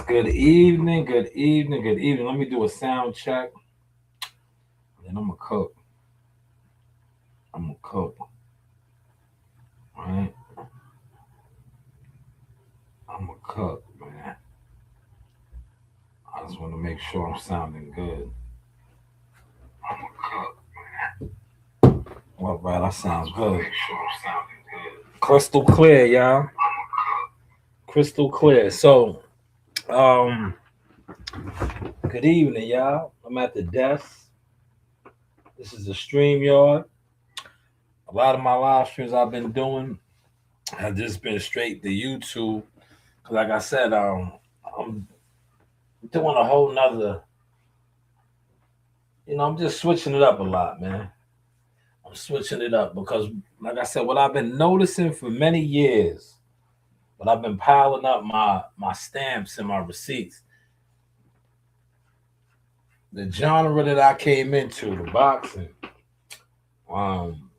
Good evening, good evening, good evening. Let me do a sound check. Then I'm gonna cook. I'm gonna cook. All right. I'm gonna cook, man. I just want to make sure I'm sounding good. I'm gonna cook. All right, that sounds good. Make sure I'm sounding good. Crystal clear, y'all. Crystal clear. So, um, good evening, y'all. I'm at the desk. This is the stream yard. A lot of my live streams I've been doing have just been straight to YouTube. Cause like I said, I'm doing a whole nother. I'm just switching it up a lot, man. I'm switching it up because, like I said, what I've been noticing for many years, what I've been piling up my stamps and my receipts. The genre that I came into, the boxing, um,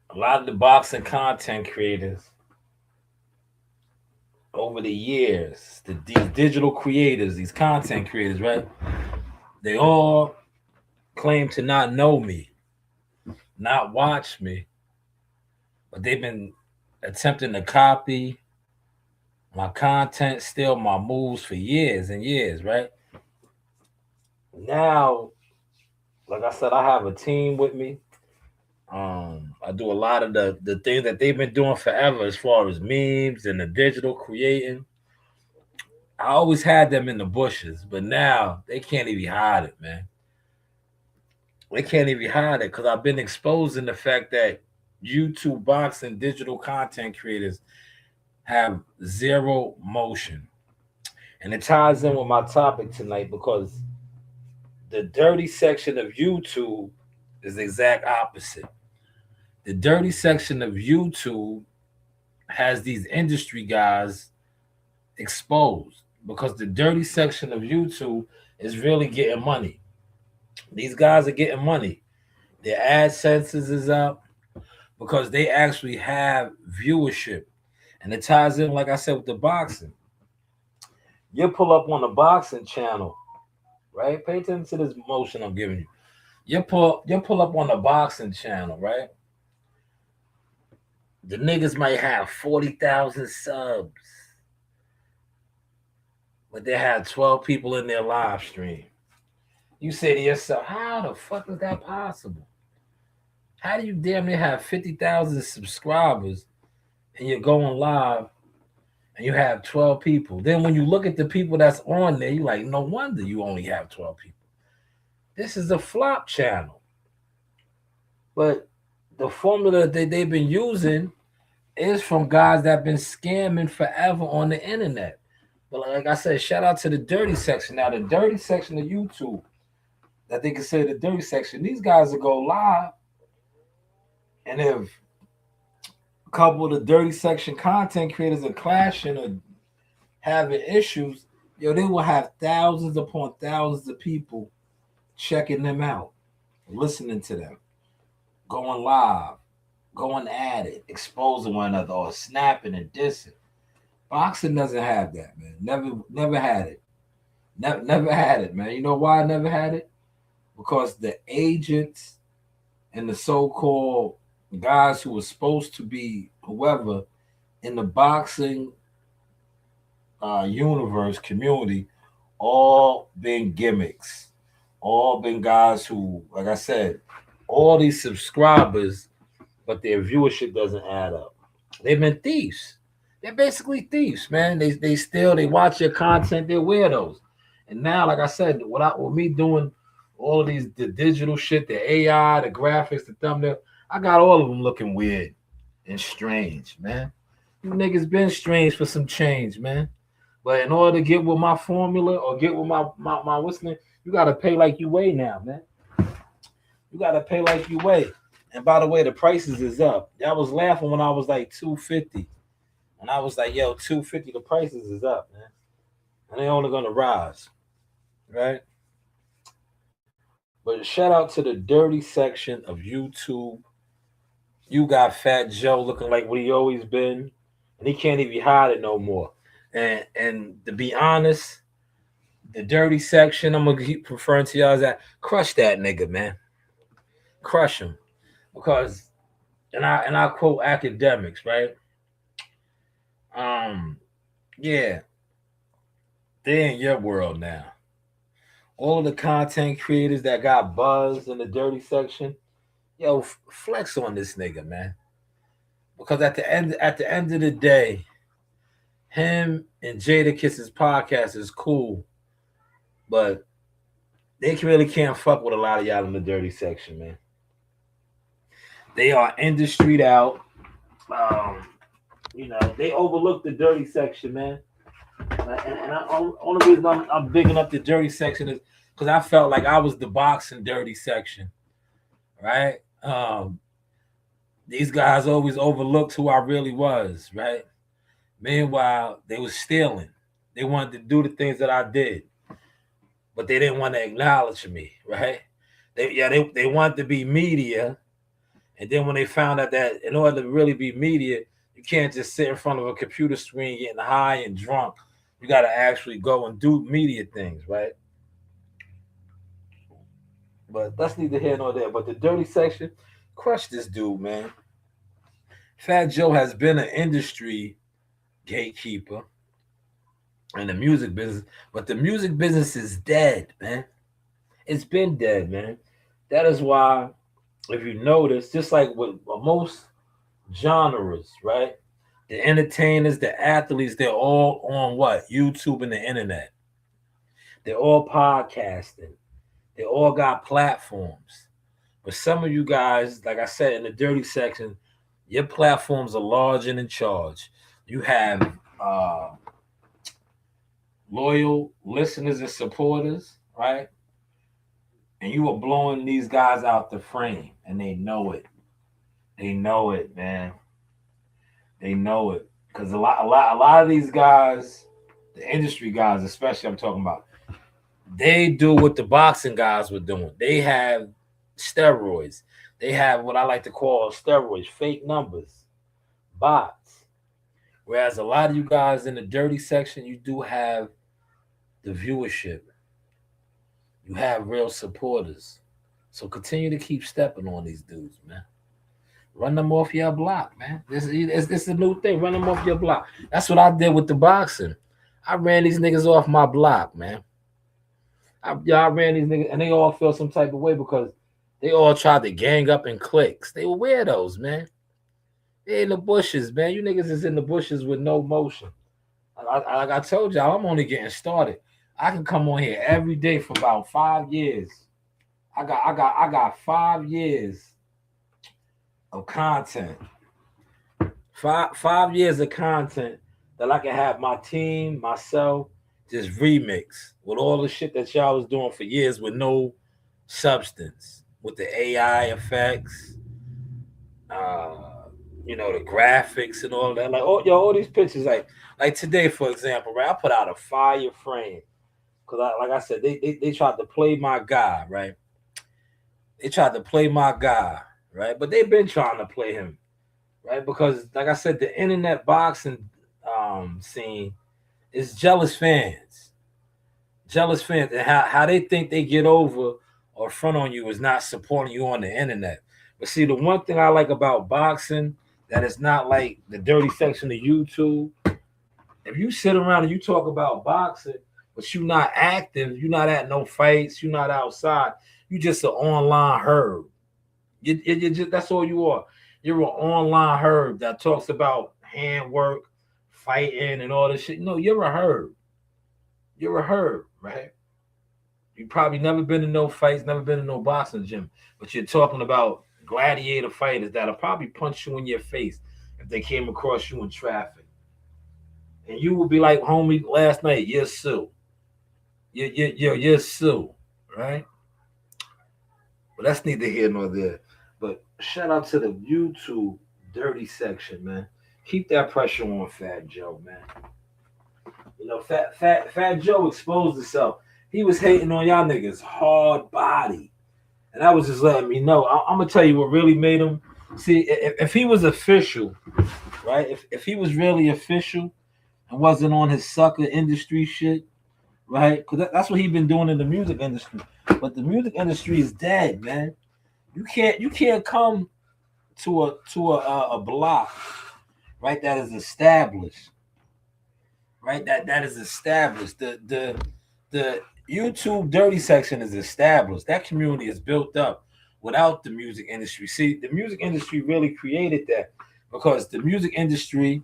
a lot of the boxing content creators over the years, these digital creators, these content creators, right? They all claim to not know me, not watch me, but they've been attempting to copy my content, steal my moves for years and years, right? Now, like I said, I have a team with me. I do a lot of the things that they've been doing forever as far as memes and the digital creating. I always had them in the bushes, but now they can't even hide it, man. They can't even hide it because I've been exposing the fact that YouTube boxing digital content creators have zero motion. And it ties in with my topic tonight because the dirty section of YouTube is the exact opposite. The dirty section of YouTube has these industry guys exposed because the dirty section of YouTube is really getting money. These guys are getting money. Their AdSense is up because they actually have viewership. And it ties in, like I said, with the boxing. You pull up on the boxing channel, right? Pay attention to this motion I'm giving you. You pull up on the boxing channel, right? The niggas might have 40,000 subs, but they have 12 people in their live stream. You say to yourself, how the fuck is that possible? How do you damn near have 50,000 subscribers and you're going live and you have 12 people? Then when you look at the people that's on there, you're like, no wonder you only have 12 people. This is a flop channel. But the formula that they've been using is from guys that have been scamming forever on the internet. But like I said, shout out to the dirty section. Now, the dirty section of YouTube, that they consider the dirty section, these guys will go live, and if a couple of the dirty section content creators are clashing or having issues, they will have thousands upon thousands of people checking them out, listening to them, going live, going at it, exposing one another, or snapping and dissing. Boxing doesn't have that, man. Never had it. Never had it, man. You know why I never had it? Because the agents and the so-called guys who were supposed to be whoever in the boxing universe community, all been gimmicks, all been guys who, like I said, all these subscribers, but their viewership doesn't add up. They've been thieves. They're basically thieves, man. They steal, they watch your content, they're weirdos. And now, like I said, with me doing all of the digital shit, the AI, the graphics, the thumbnail, I got all of them looking weird and strange, man. You niggas been strange for some change, man. But in order to get with my formula or get with my what's name, you gotta pay like you weigh now, man. You gotta pay like you weigh. And by the way, the prices is up. Y'all was laughing when I was like 250. And I was like, yo, 250, the prices is up, man. And they're only gonna rise. Right? But shout out to the dirty section of YouTube. You got Fat Joe looking like what he always been. And he can't even hide it no more. And to be honest, the dirty section, I'm gonna keep referring to y'all as that. Crush that nigga, man. Crush him. Because and I quote academics, right? Yeah, they're in your world now. All of the content creators that got buzz in the dirty section, yo, flex on this nigga, man. Because at the end of the day, him and Jada Kiss's podcast is cool, but they really can't fuck with a lot of y'all in the dirty section, man. They are industried out. Um, they overlook the dirty section, man. Only reason I'm bigging up the dirty section is because I felt like I was the boxing dirty section, right? These guys always overlooked who I really was, right? Meanwhile, they was stealing. They wanted to do the things that I did, but they didn't want to acknowledge me, right? They wanted to be media, and then when they found out that in order to really be media, you can't just sit in front of a computer screen getting high and drunk. You got to actually go and do media things, right? But that's neither here nor there. But the dirty section, crush this dude, man. Fat Joe has been an industry gatekeeper in the music business, but the music business is dead, man. It's been dead, man. That is why, if you notice, just like with most genres, right? The entertainers, the athletes, they're all on what? YouTube and the internet. They're all podcasting. They all got platforms. But some of you guys, like I said in the dirty section, your platforms are large and in charge. You have loyal listeners and supporters, right? And you are blowing these guys out the frame, and they know it. They know it, man. They know it because a lot of these guys, the industry guys, especially, I'm talking about, they do what the boxing guys were doing. They have steroids. They have what I like to call steroids, fake numbers, bots. Whereas a lot of you guys in the dirty section, you do have the viewership. You have real supporters. So continue to keep stepping on these dudes, man. Run them off your block, man. This is a new thing. Run them off your block. That's what I did with the boxing. I ran these niggas off my block, man. I ran these niggas, and they all felt some type of way because they all tried to gang up in cliques. They were weirdos, man. They in the bushes, man. You niggas is in the bushes with no motion. Like I told y'all, I'm only getting started. I can come on here every day for about 5 years. I got 5 years of content. Five years of content that I can have my team, myself, just remix with all the shit that y'all was doing for years with no substance, with the AI effects, the graphics and all that. Like, all these pictures, like today, for example, right? I put out a fire frame because, like I said, they tried to play my guy, right? They tried to play my guy, right? But they've been trying to play him, right? Because, like I said, the internet boxing scene is jealous fans. Jealous fans, and how they think they get over or front on you is not supporting you on the internet. But see, the one thing I like about boxing that is not like the dirty section of YouTube, if you sit around and you talk about boxing, but you're not active, you're not at no fights, you're not outside, you just an online herb. You just, that's all you are. You're an online herb that talks about handwork, fighting, and all this shit. No, you're a herb. You're a herb, right? You probably never been to no fights, never been to no boxing gym, but you're talking about gladiator fighters that'll probably punch you in your face if they came across you in traffic. And you will be like, homie, last night, you're Sue. You're Sue, right? But that's neither here nor there. But shout out to the YouTube dirty section, man. Keep that pressure on Fat Joe, man. Fat Joe exposed himself. He was hating on y'all niggas hard body. And that was just letting me know. I'm going to tell you what really made him. See, if he was official, right? If he was really official, and wasn't on his sucker industry shit, right? Because that's what he been doing in the music industry. But the music industry is dead, man. You can't come to a block, right, that is established, right? That is established. The YouTube dirty section is established. That community is built up without the music industry. See, the music industry really created that because the music industry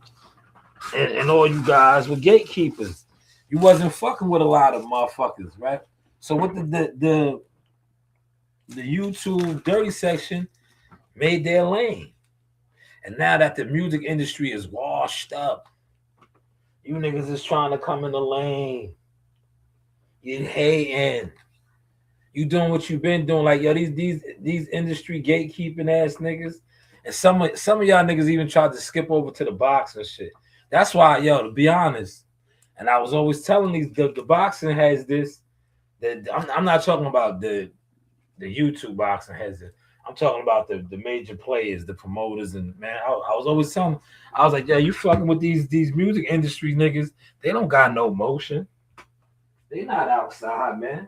and all you guys were gatekeepers. You wasn't fucking with a lot of motherfuckers, right? So what the YouTube dirty section made their lane. And now that the music industry is washed up, you niggas is trying to come in the lane. You hating. You doing what you've been doing. Like, yo, these industry gatekeeping ass niggas. And some of y'all niggas even tried to skip over to the box and shit. That's why, yo, to be honest, and I was always telling these the boxing has this. I'm not talking about the YouTube boxing has it. I'm talking about the major players, the promoters, and man, I was always telling them, I was like, yeah, you fucking with these music industry niggas, they don't got no motion. They not outside, man.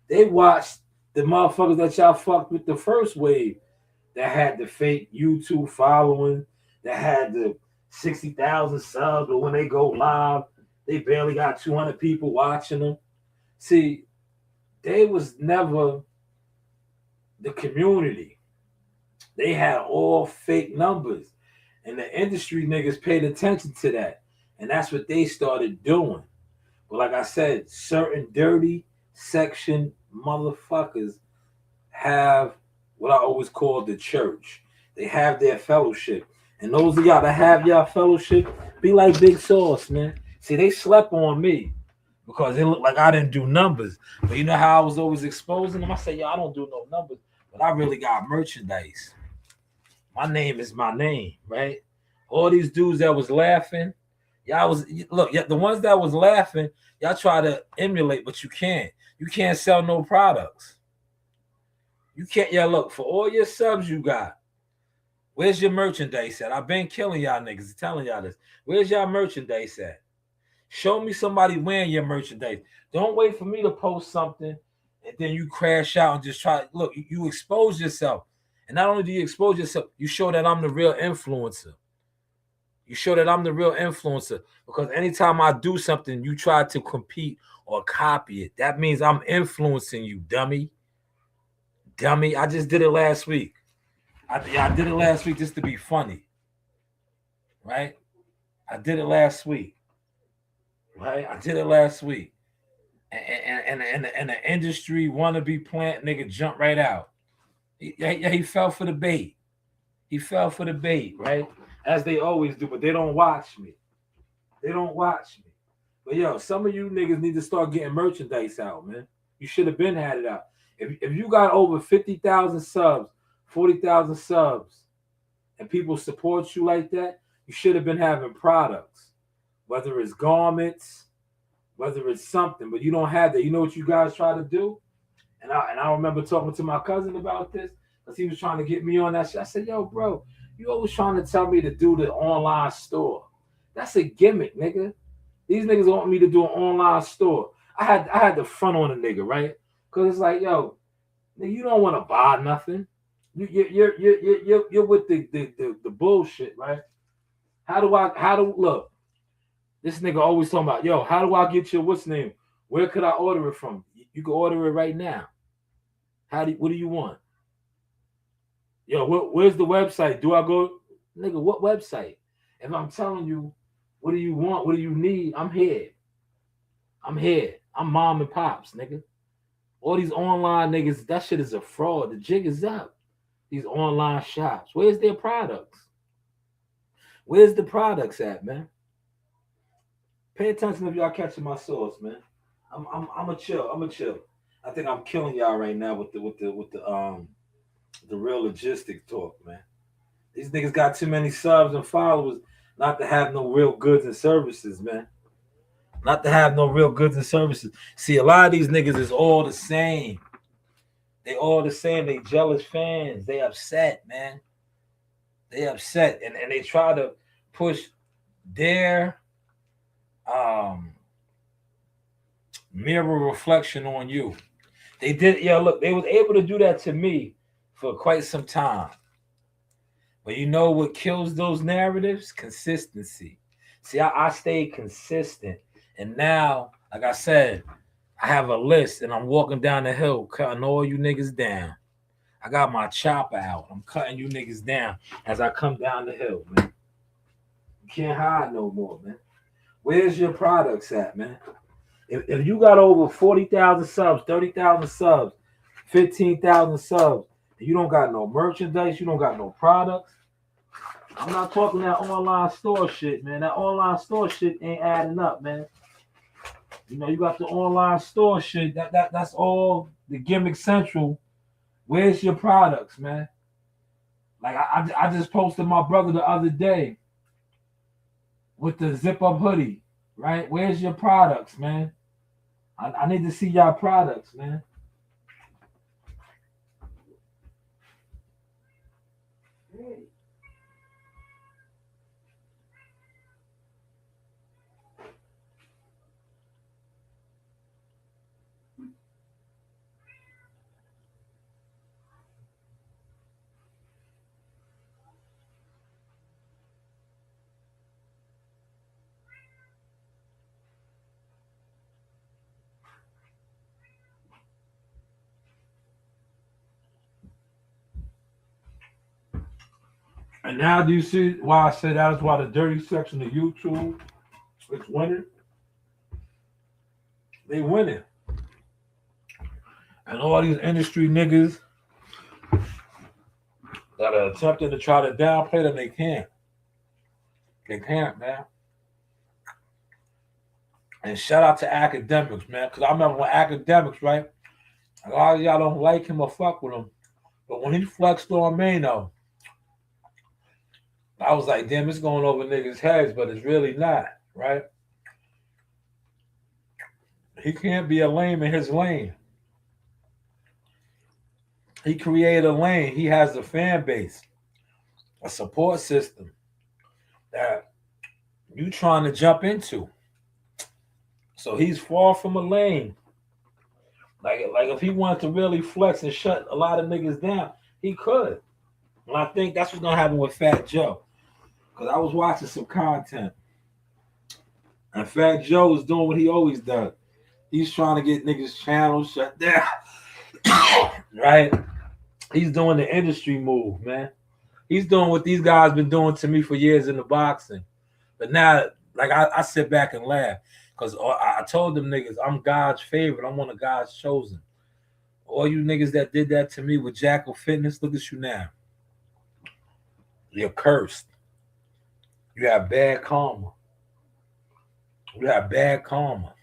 They watched the motherfuckers that y'all fucked with the first wave that had the fake YouTube following, that had the 60,000 subs, but when they go live, they barely got 200 people watching them. See, they was never the community. They had all fake numbers. And the industry niggas paid attention to that. And that's what they started doing. But like I said, certain dirty section motherfuckers have what I always call the church. They have their fellowship. And those of y'all that have y'all fellowship, be like Big Sauce, man. See, they slept on me because it looked like I didn't do numbers. But you know how I was always exposing them? I said, yo, I don't do no numbers, but I really got merchandise. My name is my name, right? All these dudes that was laughing, y'all was, look, the ones that was laughing, y'all try to emulate, but you can't. You can't sell no products. You can't, yeah, look, for all your subs you got, where's your merchandise at? I've been killing y'all niggas, telling y'all this. Where's y'all merchandise at? Show me somebody wearing your merchandise. Don't wait for me to post something and then you crash out and just try. Look, you expose yourself. And not only do you expose yourself, you show that I'm the real influencer. You show that I'm the real influencer. Because anytime I do something, you try to compete or copy it. That means I'm influencing you, dummy. Dummy. I just did it last week. I did it last week just to be funny. Right? I did it last week. Right? I did it last week. And the industry wannabe plant nigga jumped right out. He fell for the bait. He fell for the bait, right? As they always do, but they don't watch me. They don't watch me. But yo, some of you niggas need to start getting merchandise out, man. You should have been had it out. If you got over 50,000 subs, 40,000 subs, and people support you like that, you should have been having products. Whether it's garments, whether it's something, but you don't have that. You know what you guys try to do? And I remember talking to my cousin about this because he was trying to get me on that shit. I said, yo, bro, you always trying to tell me to do the online store. That's a gimmick, nigga. These niggas want me to do an online store. I had the front on a nigga, right? Because it's like, yo, nigga, you don't want to buy nothing. You're with the bullshit, right? How do look? This nigga always talking about, yo, how do I get your what's name? Where could I order it from? You can order it right now. What do you want? Yo, where's the website? Do I go, nigga, what website? If I'm telling you, what do you want? What do you need? I'm here. I'm here. I'm mom and pops, nigga. All these online niggas, that shit is a fraud. The jig is up. These online shops. Where's their products? Where's the products at, man? Pay attention if y'all catching my sauce, man. I'm a chill. I'm a chill. I think I'm killing y'all right now with the real logistic talk, man. These niggas got too many subs and followers not to have no real goods and services, man. Not to have no real goods and services. See, a lot of these niggas is all the same. They all the same. They jealous fans. They upset, man. They upset. And they try to push their mirror reflection on you. They did, yeah. Look, they was able to do that to me for quite some time. But you know what kills those narratives? Consistency. See, I stayed consistent, and now, like I said, I have a list, and I'm walking down the hill cutting all you niggas down. I got my chopper out. I'm cutting you niggas down as I come down the hill, man. You can't hide no more, man. Where's your products at, man? If you got over 40,000 subs, 30,000 subs, 15,000 subs, and you don't got no merchandise, you don't got no products, I'm not talking that online store shit, man. That online store shit ain't adding up, man. You know, you got the online store shit. That's all the gimmick central. Where's your products, man? Like I just posted my brother the other day with the zip up hoodie, right? Where's your products, man? I need to see y'all products, man. And now do you see why I said that is why the dirty section of YouTube is winning? They winning. And all these industry niggas that are attempting to try to downplay them, they can't. They can't, man. And shout out to academics, man. Because I remember when academics, right? A lot of y'all don't like him or fuck with him. But when he flexed on Mano, I was like, damn, it's going over niggas' heads, but it's really not, right? He can't be a lame in his lane. He created a lane. He has a fan base, a support system that you trying to jump into. So he's far from a lane. Like if he wanted to really flex and shut a lot of niggas down, he could. And I think that's what's gonna happen with Fat Joe. Cause I was watching some content. And Fat Joe is doing what he always does. He's trying to get niggas' channels shut down. Right? He's doing the industry move, man. He's doing what these guys been doing to me for years in the boxing. But now, like I sit back and laugh. Because I told them niggas, I'm God's favorite. I'm one of God's chosen. All you niggas that did that to me with Jackal Fitness, look at you now. You're cursed. You have bad karma. You have bad karma.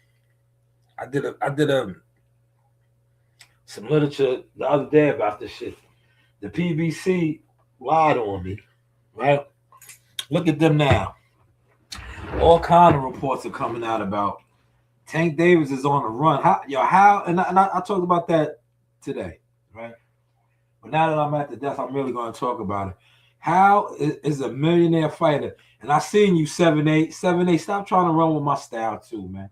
I did some literature the other day about this shit. The PBC lied on me, right? Look at them now. All kind of reports are coming out about Tank Davis is on the run. How? And I talked about that today, right? But now that I'm at the death, I'm really going to talk about it. How is a millionaire fighter? And I seen you 7'8", 7'8". Stop trying to run with my style too, man.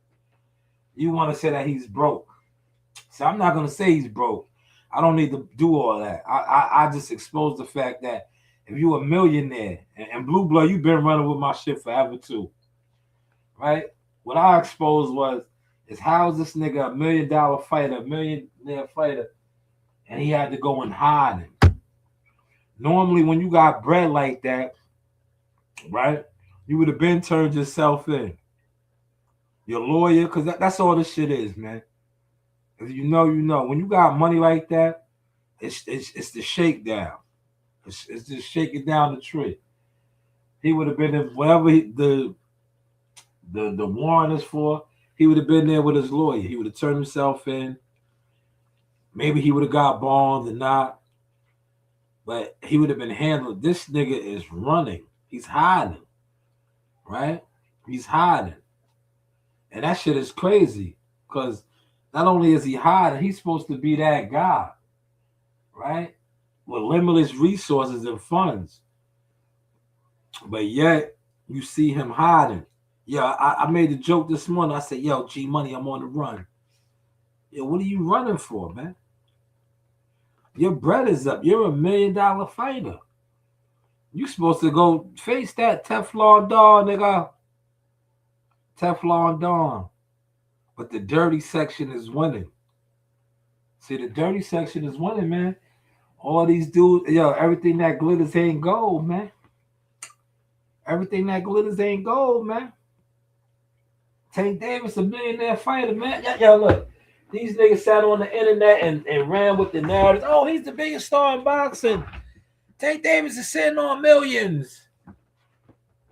You want to say that he's broke? So I'm not going to say he's broke. I don't need to do all that. I just expose the fact that if you a millionaire and Blue Blood, you've been running with my shit forever too. Right? What I exposed is how is this nigga a $1 million fighter, a millionaire fighter, and he had to go in hiding. Normally, when you got bread like that, right, you would have been turned yourself in. Your lawyer, because that's all this shit is, man. If you know, you know. When you got money like that, it's the shakedown. It's just shaking down the tree. He would have been in whatever the warrant is for. He would have been there with his lawyer. He would have turned himself in. Maybe he would have got bond or not. But he would have been handled. This nigga is running. He's hiding. Right? He's hiding. And that shit is crazy. Because not only is he hiding, he's supposed to be that guy. Right? With limitless resources and funds. But yet, you see him hiding. Yo, I made a joke this morning. I said, yo, G Money, I'm on the run. Yo, what are you running for, man? Your bread is up. You're $1 million fighter. You supposed to go face that Teflon Don, nigga. Teflon Don. But the dirty section is winning. See, the dirty section is winning, man. All these dudes, yo, everything that glitters ain't gold, man. Everything that glitters ain't gold, man. Tank Davis, a millionaire fighter, man. Yo, look. These niggas sat on the internet and ran with the narrative. Oh, he's the biggest star in boxing. Tank Davis is sitting on millions.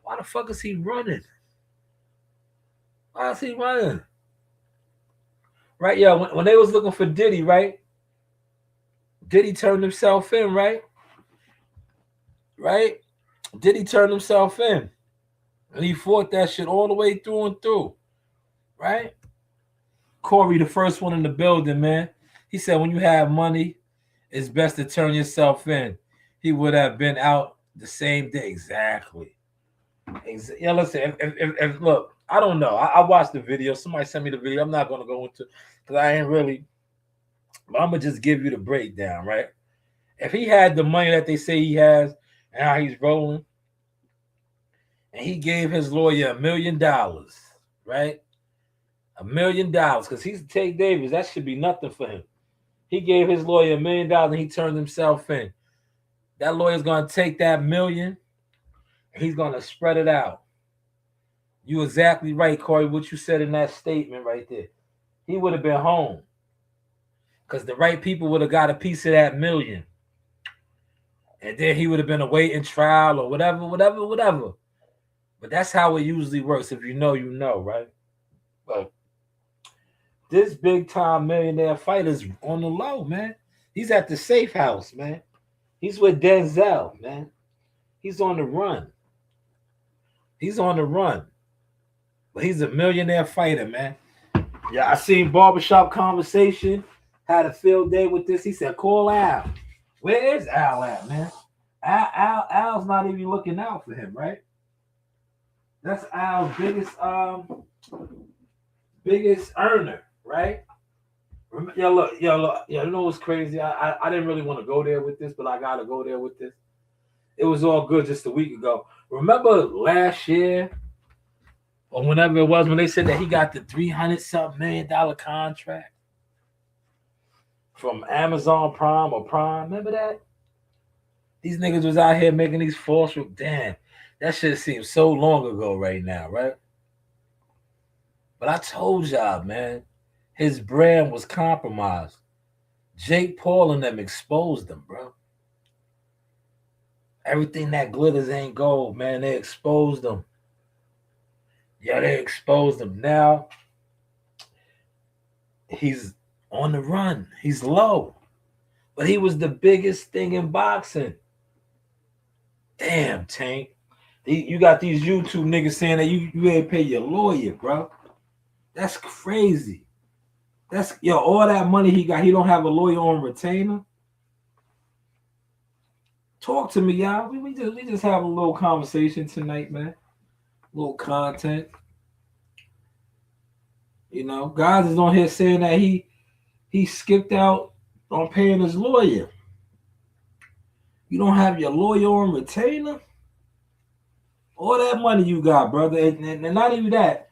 Why the fuck is he running? Why is he running? Right, yo, when they was looking for Diddy, right? Diddy turned himself in, right? Right? Diddy turned himself in. And he fought that shit all the way through and through. Right? Corey, the first one in the building, man. He said when you have money, it's best to turn yourself in. He would have been out the same day. Exactly. Yeah, listen, if look, I don't know. I watched the video. Somebody sent me the video. I'm not going to go into because I ain't really, but I'm going to just give you the breakdown, right? If he had the money that they say he has and how he's rolling, and he gave his lawyer $1 million, right? $1 million, because he's Tank Davis. That should be nothing for him. He gave his lawyer $1 million and he turned himself in. That lawyer's going to take that $1 million and he's going to spread it out. You exactly right, Corey, what you said in that statement right there. He would have been home because the right people would have got a piece of that $1 million. And then he would have been awaiting trial or whatever. But that's how it usually works. If you know, you know, right? But this big time millionaire fighter's on the low, man. He's at the safe house, man. He's with Denzel, man. He's on the run. He's on the run. But he's a millionaire fighter, man. Yeah, I seen Barbershop Conversation. Had a field day with this. He said, call Al. Where is Al at, man? Al's not even looking out for him, right? That's Al's biggest earner, right? Look, you know what's crazy? I didn't really want to go there with this, but I gotta go there with this. It was all good just a week ago. Remember last year, or whenever it was, when they said that he got the $300-something million contract from Amazon Prime or Prime? Remember that? These niggas was out here making these false. Damn, that shit seems so long ago right now, right? But I told y'all, man, his brand was compromised. Jake Paul and them exposed him, bro. Everything that glitters ain't gold, man. They exposed him. Yeah, they exposed him. Now, he's on the run. He's low. But he was the biggest thing in boxing. Damn, Tank. You got these YouTube niggas saying that you ain't pay your lawyer, bro. That's crazy. All that money he got, he don't have a lawyer on retainer. Talk to me, y'all. We just have a little conversation tonight, man. A little content. You know, guys is on here saying that he skipped out on paying his lawyer. You don't have your lawyer on retainer? All that money you got, brother, and not even that.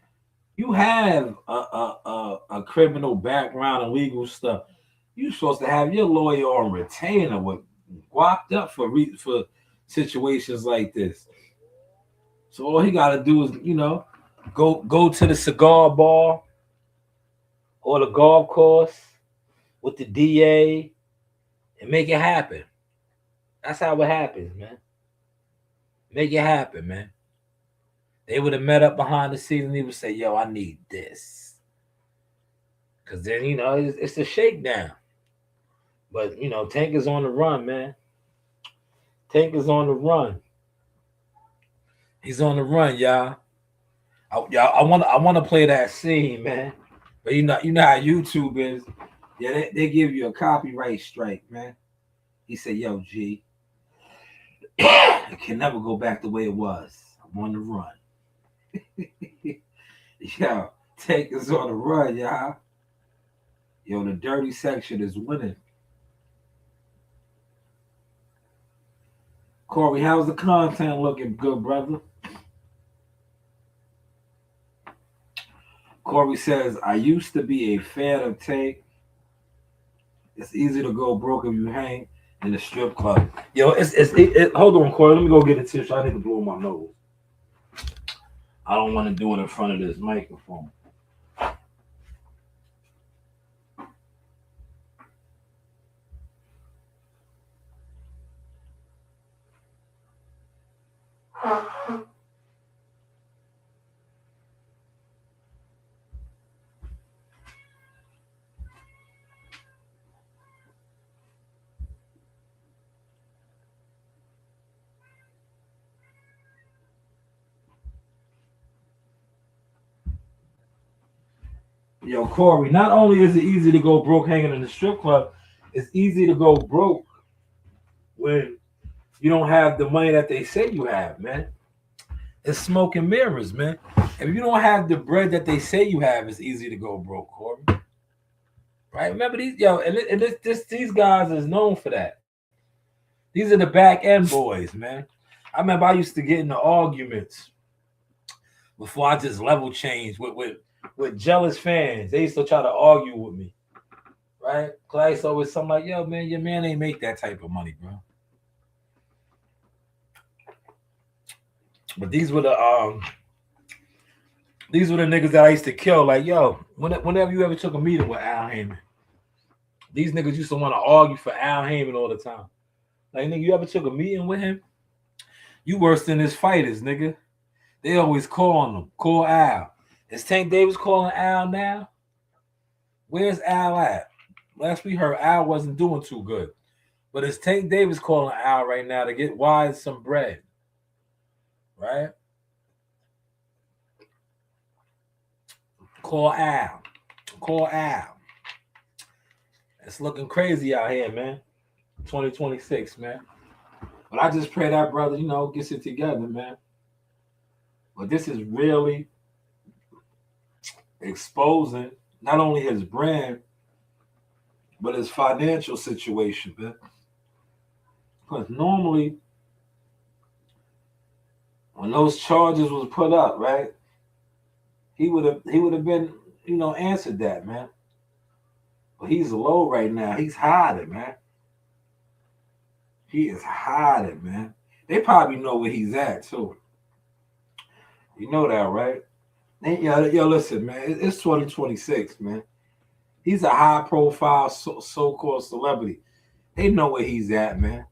You have a criminal background and legal stuff. You're supposed to have your lawyer on retainer with guapped up for situations like this. So all he got to do is, go to the cigar bar or the golf course with the DA and make it happen. That's how it happens, man. Make it happen, man. They would have met up behind the scenes and he would say, yo, I need this. Because then, it's a shakedown. But, Tank is on the run, man. Tank is on the run. He's on the run, y'all. I want to play that scene, man. But you know how YouTube is. Yeah, they give you a copyright strike, man. He said, yo, G, it can never go back the way it was. I'm on the run. Yo, Tank is on the run, y'all. Yo, the dirty section is winning. Corey, how's the content looking, good brother? Corey says, I used to be a fan of Tank. It's easy to go broke if you hang in the strip club. Yo, hold on, Corey. Let me go get a tissue. I need to blow my nose. I don't want to do it in front of this microphone. Yo, Corey, not only is it easy to go broke hanging in the strip club, it's easy to go broke when you don't have the money that they say you have, man. It's smoke and mirrors, man. If you don't have the bread that they say you have, it's easy to go broke, Corey. Right? Remember these, yo, and these guys is known for that. These are the back end boys, man. I remember I used to get into arguments before I just level changed with jealous fans. They used to try to argue with me, right? Because I used to always something like, yo, man, your man ain't make that type of money, bro. But these were the niggas that I used to kill. Like, yo, whenever you ever took a meeting with Al Heyman, these niggas used to want to argue for Al Heyman all the time. Like, nigga, you ever took a meeting with him? You worse than his fighters, nigga. They always calling him. Call Al. Is Tank Davis calling Al now? Where's Al at? Last we heard, Al wasn't doing too good. But is Tank Davis calling Al right now to get Wise some bread? Right? Call Al. Call Al. It's looking crazy out here, man. 2026, man. But I just pray that brother, gets it together, man. But this is really exposing not only his brand, but his financial situation, man. Because normally, when those charges was put up, right, he would have been, answered that, man. But he's low right now. He's hiding, man. He is hiding, man. They probably know where he's at, too. You know that, right? Yo, listen, man. It's 2026, man. He's a high-profile so-called celebrity. They know where he's at, man.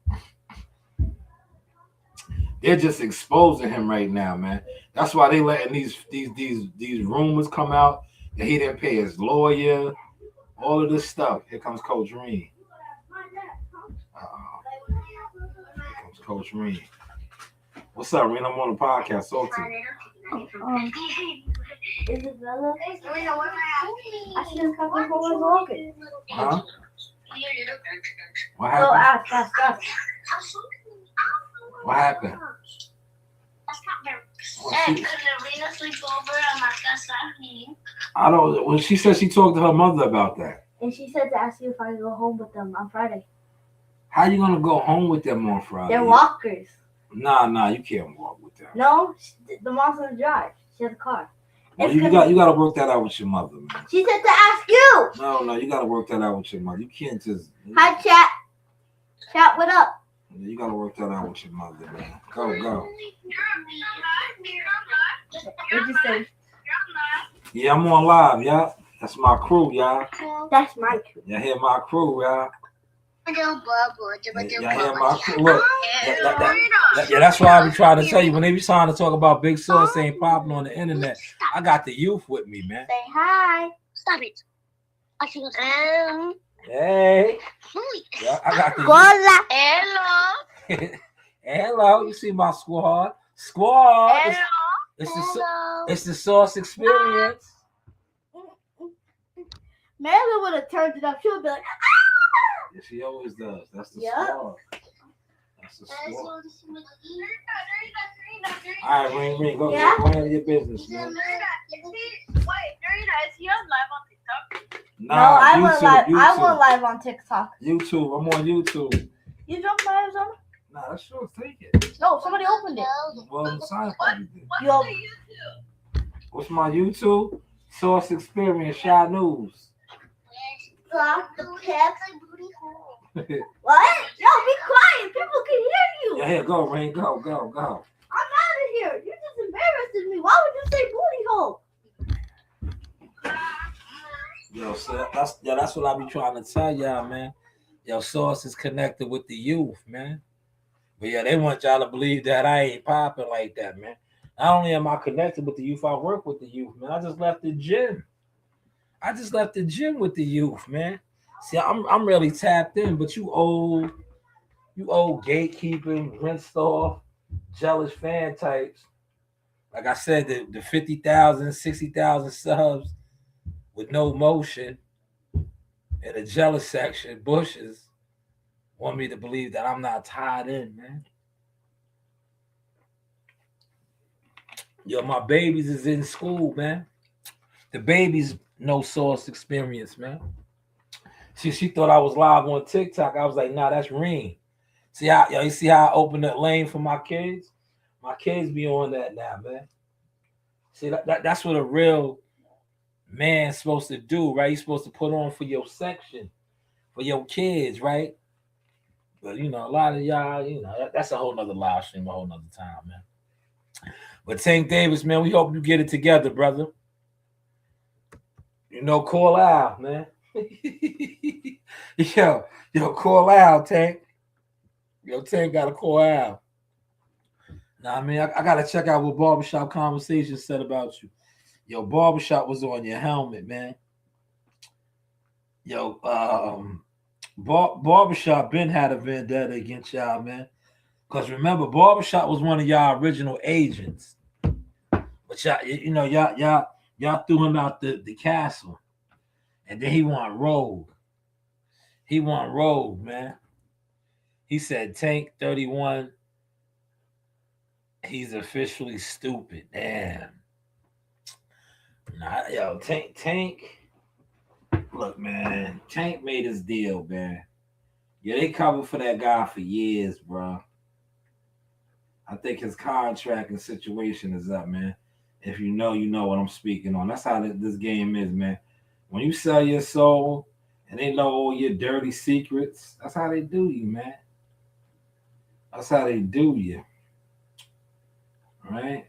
They're just exposing him right now, man. That's why they letting these rumors come out that he didn't pay his lawyer, all of this stuff. Here comes Coach Reed. Here comes Coach Reed. What's up, Reed? I'm on the podcast. Talk to me. Is it Bella? I see him coming home and walking. Huh? What Oh, happened? ask. What happened? I don't. When she said she talked to her mother about that. And she said to ask you if I could go home with them on Friday. How you gonna go home with them on Friday? They're walkers. Nah, you can't walk with them. No, the mom's gonna drive. She has a car. Well, you gotta work that out with your mother, man. She said to ask you. No, you gotta work that out with your mother. You can't just. Hi, chat. Chat, what up? You gotta work that out with your mother, man. Go. What'd you say? Yeah, I'm on live, y'all. That's my crew, y'all. That's my crew. Y'all hear my crew, y'all. Y'all hear my crew. Look, that's why I be trying to tell you. When they be trying to talk about Big Sauce ain't popping on the internet, I got the youth with me, man. Say hi. Stop it. Hey. Yeah, I got the Hello. Hello. You see my squad? Squad. Hello. It's the Sauce experience. Marilyn would have turned it up. She would be like, Yeah, she always does. That's the Yep. squad. That's the squad. All right, Ring, go handle your business, man. Wait, Dorita, is he on live on TikTok? No, I YouTube, went live. YouTube. I went live on TikTok. YouTube, I'm on YouTube. You dropped my Arizona? Nah, that's yours. Take it. No, somebody opened it. Well, the sign probably did. What's the YouTube? What's my YouTube? Source Experience, Shanewz. Drop the pics. What? Yo, be quiet. People can hear you. Yeah, here, go, Ring, go. I'm out of here. You just embarrassed me. Why would you say booty hole? Yo, so that's what I be trying to tell y'all, man. Yo, Source is connected with the youth, man. But yeah, they want y'all to believe that I ain't popping like that, man. Not only am I connected with the youth, I work with the youth, man. I just left the gym with the youth, man. See, I'm really tapped in, but you old gatekeeping, rinsed off, jealous fan types. Like I said, the 50,000, 60,000 subs with no motion in the jealous section, bushes, want me to believe that I'm not tied in, man. Yo, my babies is in school, man. The babies no Source Experience, man. She thought I was live on TikTok. I was like, nah, that's Ring. See how you see how I opened that lane for my kids? My kids be on that now, man. See that's what a real man's supposed to do, right? You're supposed to put on for your section, for your kids, right? But you know, a lot of y'all, you know, that's a whole nother live stream, a whole nother time, man. But Tank Davis, man, we hope you get it together, brother. You know, call out, man. yo, call out, Tank. Yo, Tank gotta call out. Nah, I mean, I gotta check out what Barbershop Conversation said about you. Yo, Barbershop was on your helmet, man. Yo, Barbershop been had a vendetta against y'all, man. Because remember, Barbershop was one of y'all original agents. But y'all threw him out the castle. And then he went rogue. He went rogue, man. He said Tank 31. He's officially stupid. Damn. Nah, yo, Tank. Look, man. Tank made his deal, man. Yeah, they covered for that guy for years, bro. I think his contract and situation is up, man. If you know what I'm speaking on. That's how this game is, man. When you sell your soul and they know all your dirty secrets, that's how they do you, man. That's how they do you. Right?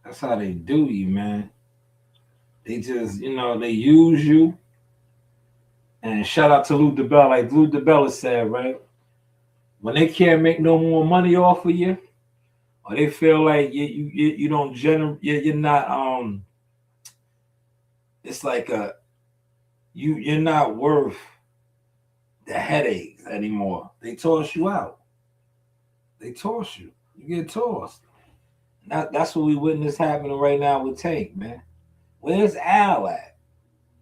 That's how they do you, man. They just, they use you. And shout out to Lou DeBella. Like Lou DeBella said, right? When they can't make no more money off of you, or they feel like you don't generate, you're not it's like you're not worth the headaches anymore. They toss you out. They toss you. You get tossed. That's what we witness happening right now with Tank, man. Where's Al at?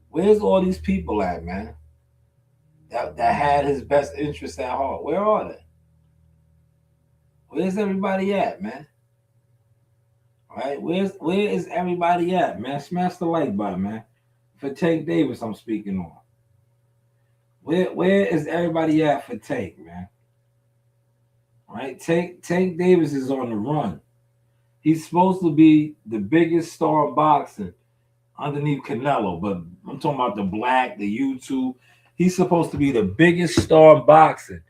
Where's all these people at, man? That had his best interest at heart. Where are they? Where's everybody at, man? All right, where is everybody at, man? Smash the like button, man. For Tank Davis, I'm speaking on. Where is everybody at for Tank, man? All right, Tank Davis is on the run. He's supposed to be the biggest star in boxing underneath Canelo, but I'm talking about the Black, the YouTube. He's supposed to be the biggest star in boxing.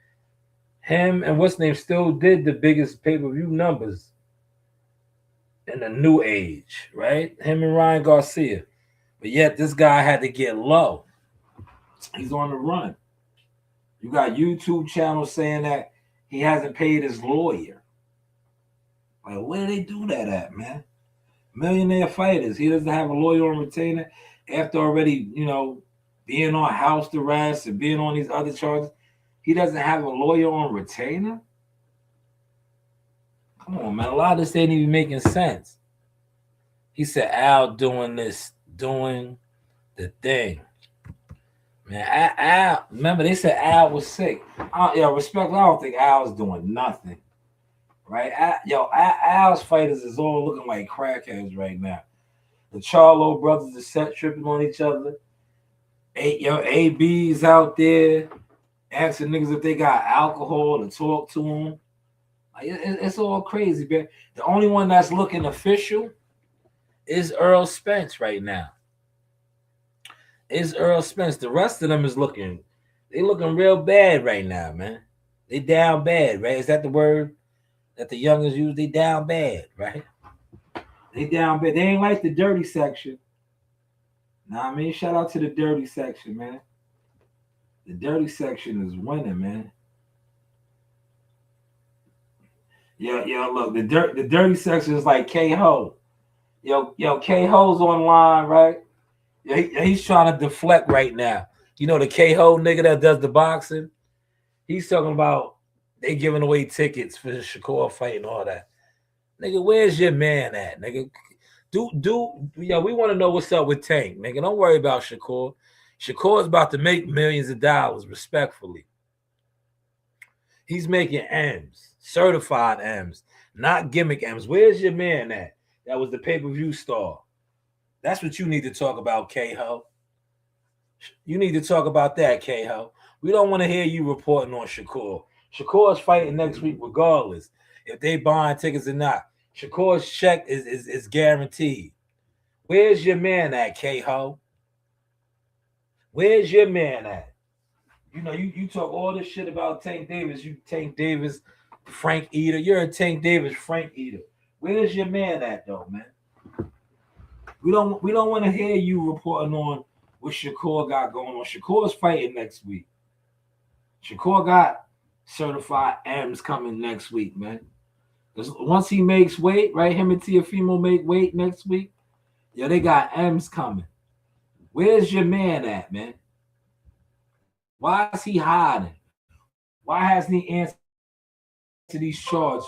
Him and what's name still did the biggest pay-per-view numbers in the new age, right? Him and Ryan Garcia. But yet this guy had to get low. He's on the run. You got YouTube channels saying that he hasn't paid his lawyer. Like, where do they do that at, man? Millionaire fighters. He doesn't have a lawyer on retainer after already, being on house arrest and being on these other charges. He doesn't have a lawyer on retainer? Come on, man. A lot of this ain't even making sense. He said Al doing the thing. Man, Al, remember they said Al was sick. Respectfully, I don't think Al's doing nothing. right? Al's fighters is all looking like crackheads right now. The Charlo brothers are set tripping on each other. AB's out there asking niggas if they got alcohol to talk to them. Like, it's all crazy, man. The only one that's looking official is Earl Spence right now. Is Earl Spence. The rest of them is looking real bad right now, man. They down bad, right? Is that the word that the youngers use? They down bad, right? They down bad. They ain't like the dirty section. Nah, I mean, shout out to the dirty section, man. The dirty section is winning, man. Yeah, look, the dirty section is like K-Ho. Yo, K-Ho's online, right? Yeah, he's trying to deflect right now. You know the K-Ho nigga that does the boxing? He's talking about they giving away tickets for the Shakur fight and all that. Nigga, where's your man at, nigga? We want to know what's up with Tank, nigga. Don't worry about Shakur. Shakur's about to make millions of dollars, respectfully. He's making M's, certified M's, not gimmick M's. Where's your man at? That was the pay-per-view star. That's what you need to talk about, K-Ho. You need to talk about that, K-Ho. We don't want to hear you reporting on Shakur. Shakur's fighting next week regardless, if they buying tickets or not. Shakur's check is guaranteed. Where's your man at, K-Ho? Where's your man at? You know, you talk all this shit about Tank Davis. You Tank Davis, Frank Eater. You're a Tank Davis, Frank Eater. Where's your man at, though, man? We don't want to hear you reporting on what Shakur got going on. Shakur's fighting next week. Shakur got certified M's coming next week, man. Because once he makes weight, right? Him and Tiafimo make weight next week. Yeah, they got M's coming. Where's your man at, man? Why is he hiding? Why hasn't he answered these charges?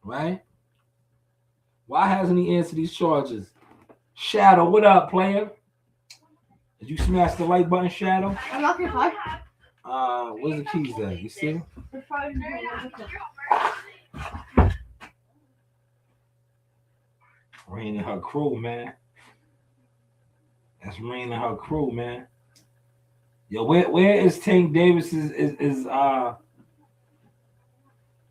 Right? Why hasn't he answered these charges? Shadow, what up, player? Did you smash the like button, Shadow? I'm not gonna fight. Where's the keys at? You see? Rain and her crew, man. That's Rain and her crew, man. Yo, where is Tank Davis's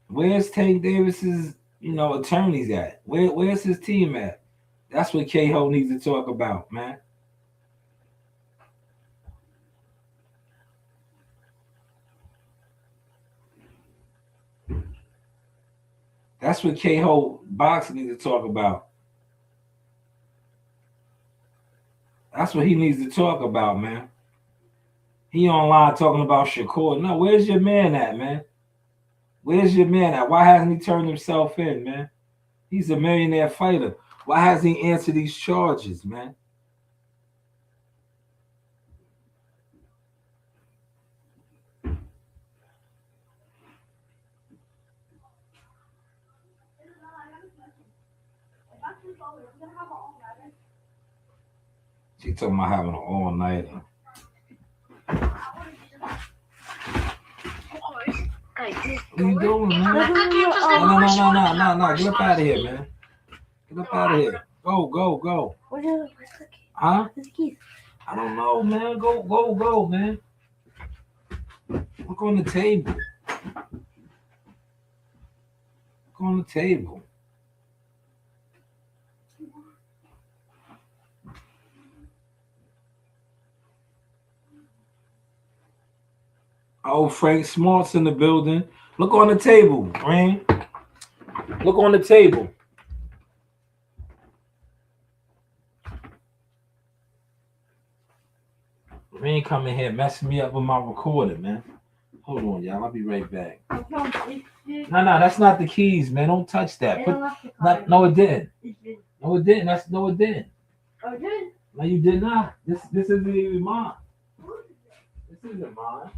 where's Tank Davis's attorneys at? Where's his team at? That's what K-Ho needs to talk about, man. That's what K-Ho boxing needs to talk about. That's what he needs to talk about, man. He online talking about Shakur. No, where's your man at, man? Where's your man at? Why hasn't he turned himself in, man? He's a millionaire fighter. Why hasn't he answered these charges, man? She talking about having an all-nighter. What are you doing, man? No. Get up out of here, man. Get up out of here. Go. Huh? I don't know, man. Go, man. Look on the table. Look on the table. Oh, Frank Smart's in the building. Look on the table, Rain. Look on the table. Rain coming here messing me up with my recording, man. Hold on, y'all. I'll be right back. No, that's not the keys, man. Don't touch that. No, it didn't. No, it didn't. No, it didn't. Oh, it did? No, you did not. This isn't even mine. This isn't mine.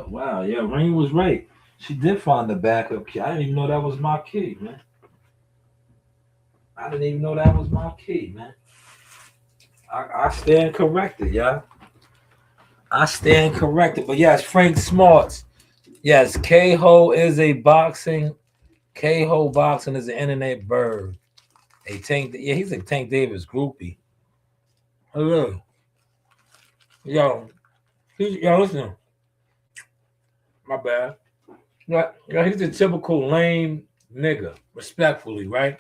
Wow. Yeah, Rain was right. She did find the backup key. I didn't even know that was my key, man. I didn't even know that was my key, man. I stand corrected, yeah. I stand corrected. But yes, Frank Smarts. Yes, K-Ho is a boxing. K-Ho boxing is an internet bird. A Tank. Yeah, he's a Tank Davis groupie. Hello. Yo, yo, listen. My bad. Yeah, he's a typical lame nigga, respectfully, right?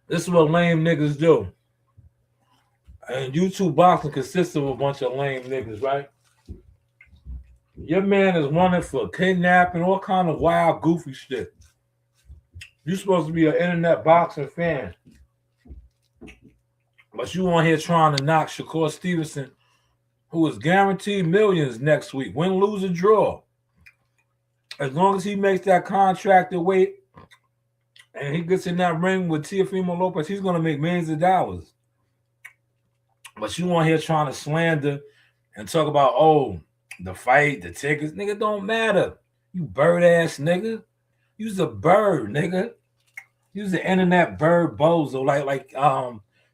This is what lame niggas do. And YouTube boxing consists of a bunch of lame niggas, right? Your man is running for kidnapping, all kind of wild, goofy shit. You're supposed to be an internet boxing fan. But you on here trying to knock Shakur Stevenson, who is guaranteed millions next week. Win, lose, or draw. As long as he makes that contract weight and he gets in that ring with Teofimo Lopez, he's going to make millions of dollars. But you on here trying to slander and talk about, oh, the fight, the tickets. Nigga, don't matter. You bird ass nigga. You's a bird, nigga. You's the internet bird bozo. Like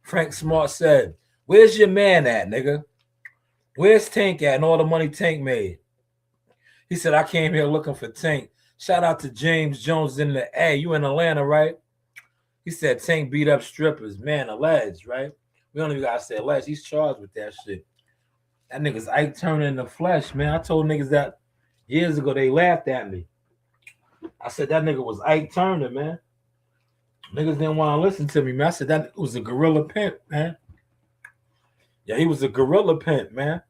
Frank Smart said, where's your man at, nigga? Where's Tank at and all the money Tank made? He said, I came here looking for Tank. Shout out to James Jones in the A. You in Atlanta, right? He said Tank beat up strippers. Man, alleged, right? We don't even gotta say alleged. He's charged with that shit. That nigga's Ike Turner in the flesh, man. I told niggas that years ago. They laughed at me. I said that nigga was Ike Turner, man. Niggas didn't want to listen to me, man. I said that was a gorilla pimp, man. Yeah, he was a gorilla pimp, man.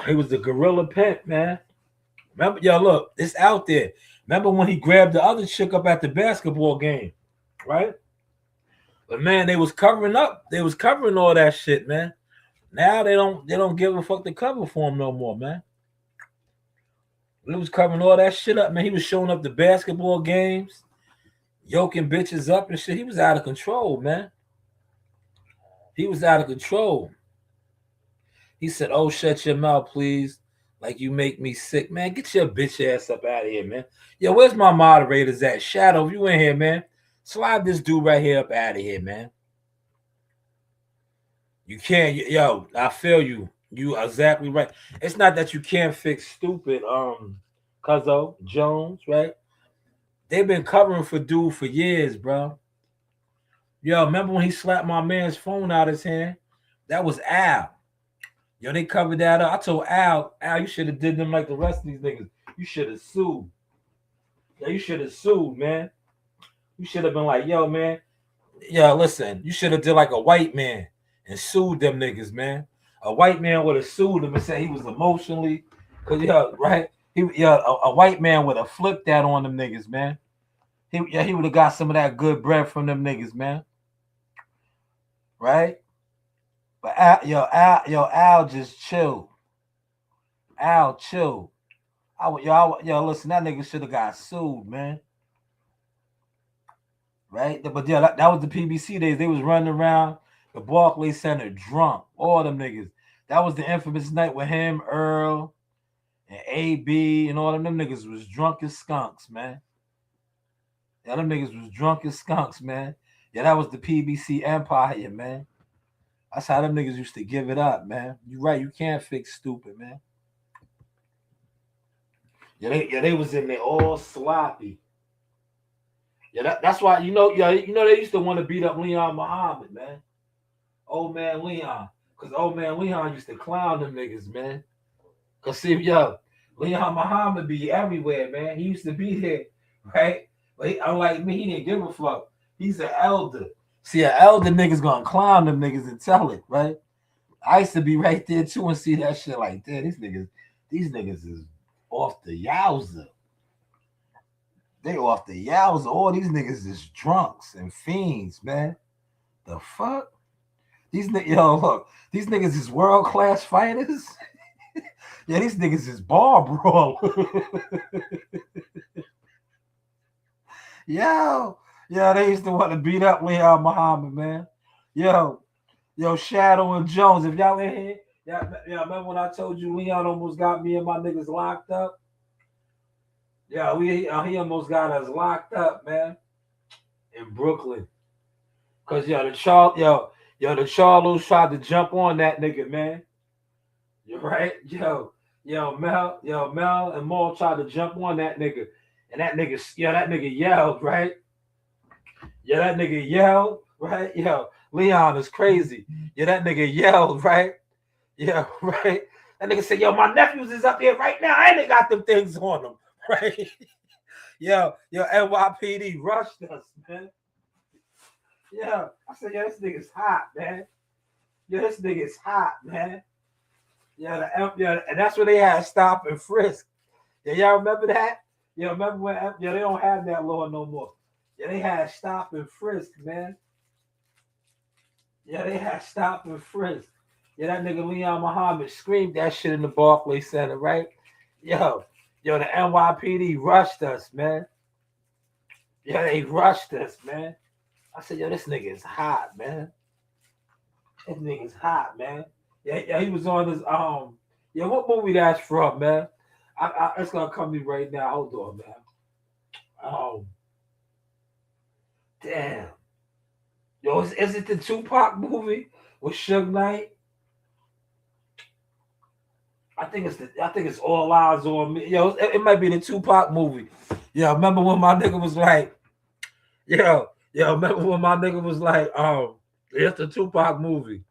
He was a gorilla pimp, man. Remember, yo, look, it's out there. Remember when he grabbed the other chick up at the basketball game, right? But man, they was covering up. They was covering all that shit, man. Now they don't give a fuck to cover for him no more, man. He was covering all that shit up, man. He was showing up to basketball games, yoking bitches up and shit. He was out of control, man. He was out of control. He said, oh, shut your mouth, please. Like you make me sick. Man, get your bitch ass up out of here, man. Yo, where's my moderators at? Shadow, you in here, man. Slide this dude right here up out of here, man. You can't, yo, I feel you. You are exactly right. It's not that you can't fix stupid, Cuzzo, Jones, right? They've been covering for dude for years, bro. Yo, remember when he slapped my man's phone out his hand? That was Al. Yo, they covered that up. I told Al, you should have did them like the rest of these niggas. You should have sued. Yeah, you should have sued, man. You should have been like, yo, man. Yeah, listen, you should have did like a white man and sued them niggas, man. A white man would have sued him and said he was emotionally, cause right? A white man would have flipped that on them niggas, man. He would have got some of that good bread from them niggas, man. Right? But Al just chill. Al chill. Listen, that nigga should have got sued, man. Right? But yeah, that was the PBC days. They was running around the Barclays Center drunk. All them niggas. That was the infamous night with him, Earl, and AB, and all them niggas was drunk as skunks, man. Yeah, them niggas was drunk as skunks, man. Yeah, that was the PBC empire, man. That's how them niggas used to give it up, man. You right, you can't fix stupid, man. Yeah, they was in there all sloppy. Yeah, that's why they used to want to beat up Leon Muhammad, man. Old man Leon. Because old man Leon used to clown them niggas, man. Because see, Leon Muhammad be everywhere, man. He used to be there, right? But unlike me, he didn't give a fuck. He's an elder. See, an elder nigga's gonna clown them niggas and tell it, right? I used to be right there too and see that shit like, damn, these niggas is off the yowza. They off the yowza. All these niggas is drunks and fiends, man. The fuck? These niggas is world-class fighters. Yeah, these niggas is bar brawl. Yo, they used to want to beat up Leon Muhammad, man. Yo, Shadow and Jones, if y'all in here, Yeah, remember when I told you Leon almost got me and my niggas locked up? Yeah, he almost got us locked up, man, in Brooklyn. Cause the Charlos tried to jump on that nigga, man. You right? Mel and Maul tried to jump on that nigga. And that nigga yelled, right? Yeah, that nigga yelled, right? Yo, Leon is crazy. Yeah, that nigga yelled, right? Yeah, right. That nigga said, yo, my nephews is up here right now. And they got them things on them, right? NYPD rushed us, man. Yeah, I said, yo, this nigga's hot, man. Yo, this nigga's hot, man. Yeah, and that's when they had stop and frisk. Yeah, y'all remember that? Yeah, remember when? Yeah, they don't have that law no more. Yeah, they had stop and frisk, man. Yeah, they had stop and frisk. Yeah, that nigga Leon Muhammad screamed that shit in the Barclays Center, right? Yo, the NYPD rushed us, man. Yeah, they rushed us, man. I said, yo, this nigga is hot, man. This nigga's hot, man. Yeah, he was on this what movie that's from, man? It's gonna come to me right now. Hold on, man. Damn. Yo, is it the Tupac movie with Suge Knight? I think it's All Eyes on Me. Yo, it might be the Tupac movie. Yeah, remember when my nigga was like, remember when my nigga was like, it's the Tupac movie.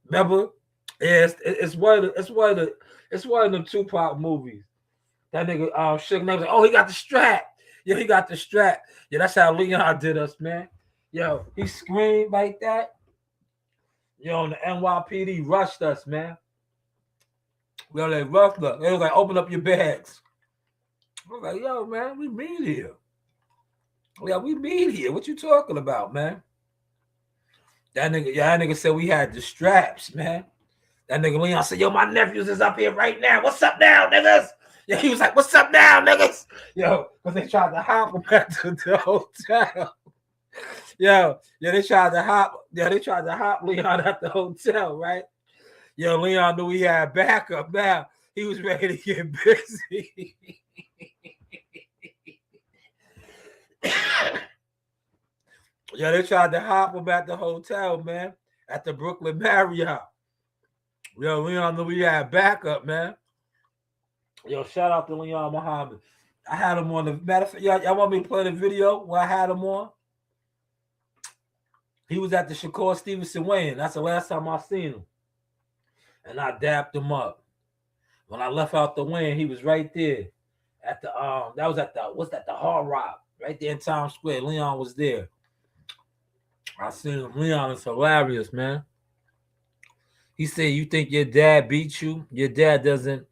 Remember? Yeah, it's one of them Tupac movies. That nigga Suge Knight was like, oh, he got the strap. Yeah, he got the strap. Yeah, that's how Leon did us, man. Yo, he screamed like that. Yo, and the NYPD rushed us, man. Yo, they rushed us. They was like, open up your bags. I was like, yo, man, we meet here. Yeah, we meet here. What you talking about, man? That nigga said we had the straps, man. That nigga Leon said, yo, my nephews is up here right now. What's up now, niggas? Yeah, he was like, what's up now, niggas? Yo, because they tried to hop him back to the hotel. They tried to hop Leon at the hotel, right? Yo, Leon knew he had backup now. He was ready to get busy. Yeah, they tried to hop him at the hotel, man, at the Brooklyn Marriott. Yo, Leon knew he had backup, man. Yo, shout out to Leon Muhammad. I had him on the matter of fact, y'all want me to play the video where I had him on? He was at the Shakur Stevenson weigh-in. That's the last time I seen him. And I dapped him up. When I left out the weigh-in, he was right there at the that was at the Hard Rock, right there in Times Square. Leon was there. I seen him. Leon is hilarious, man. He said, you think your dad beat you? Your dad doesn't.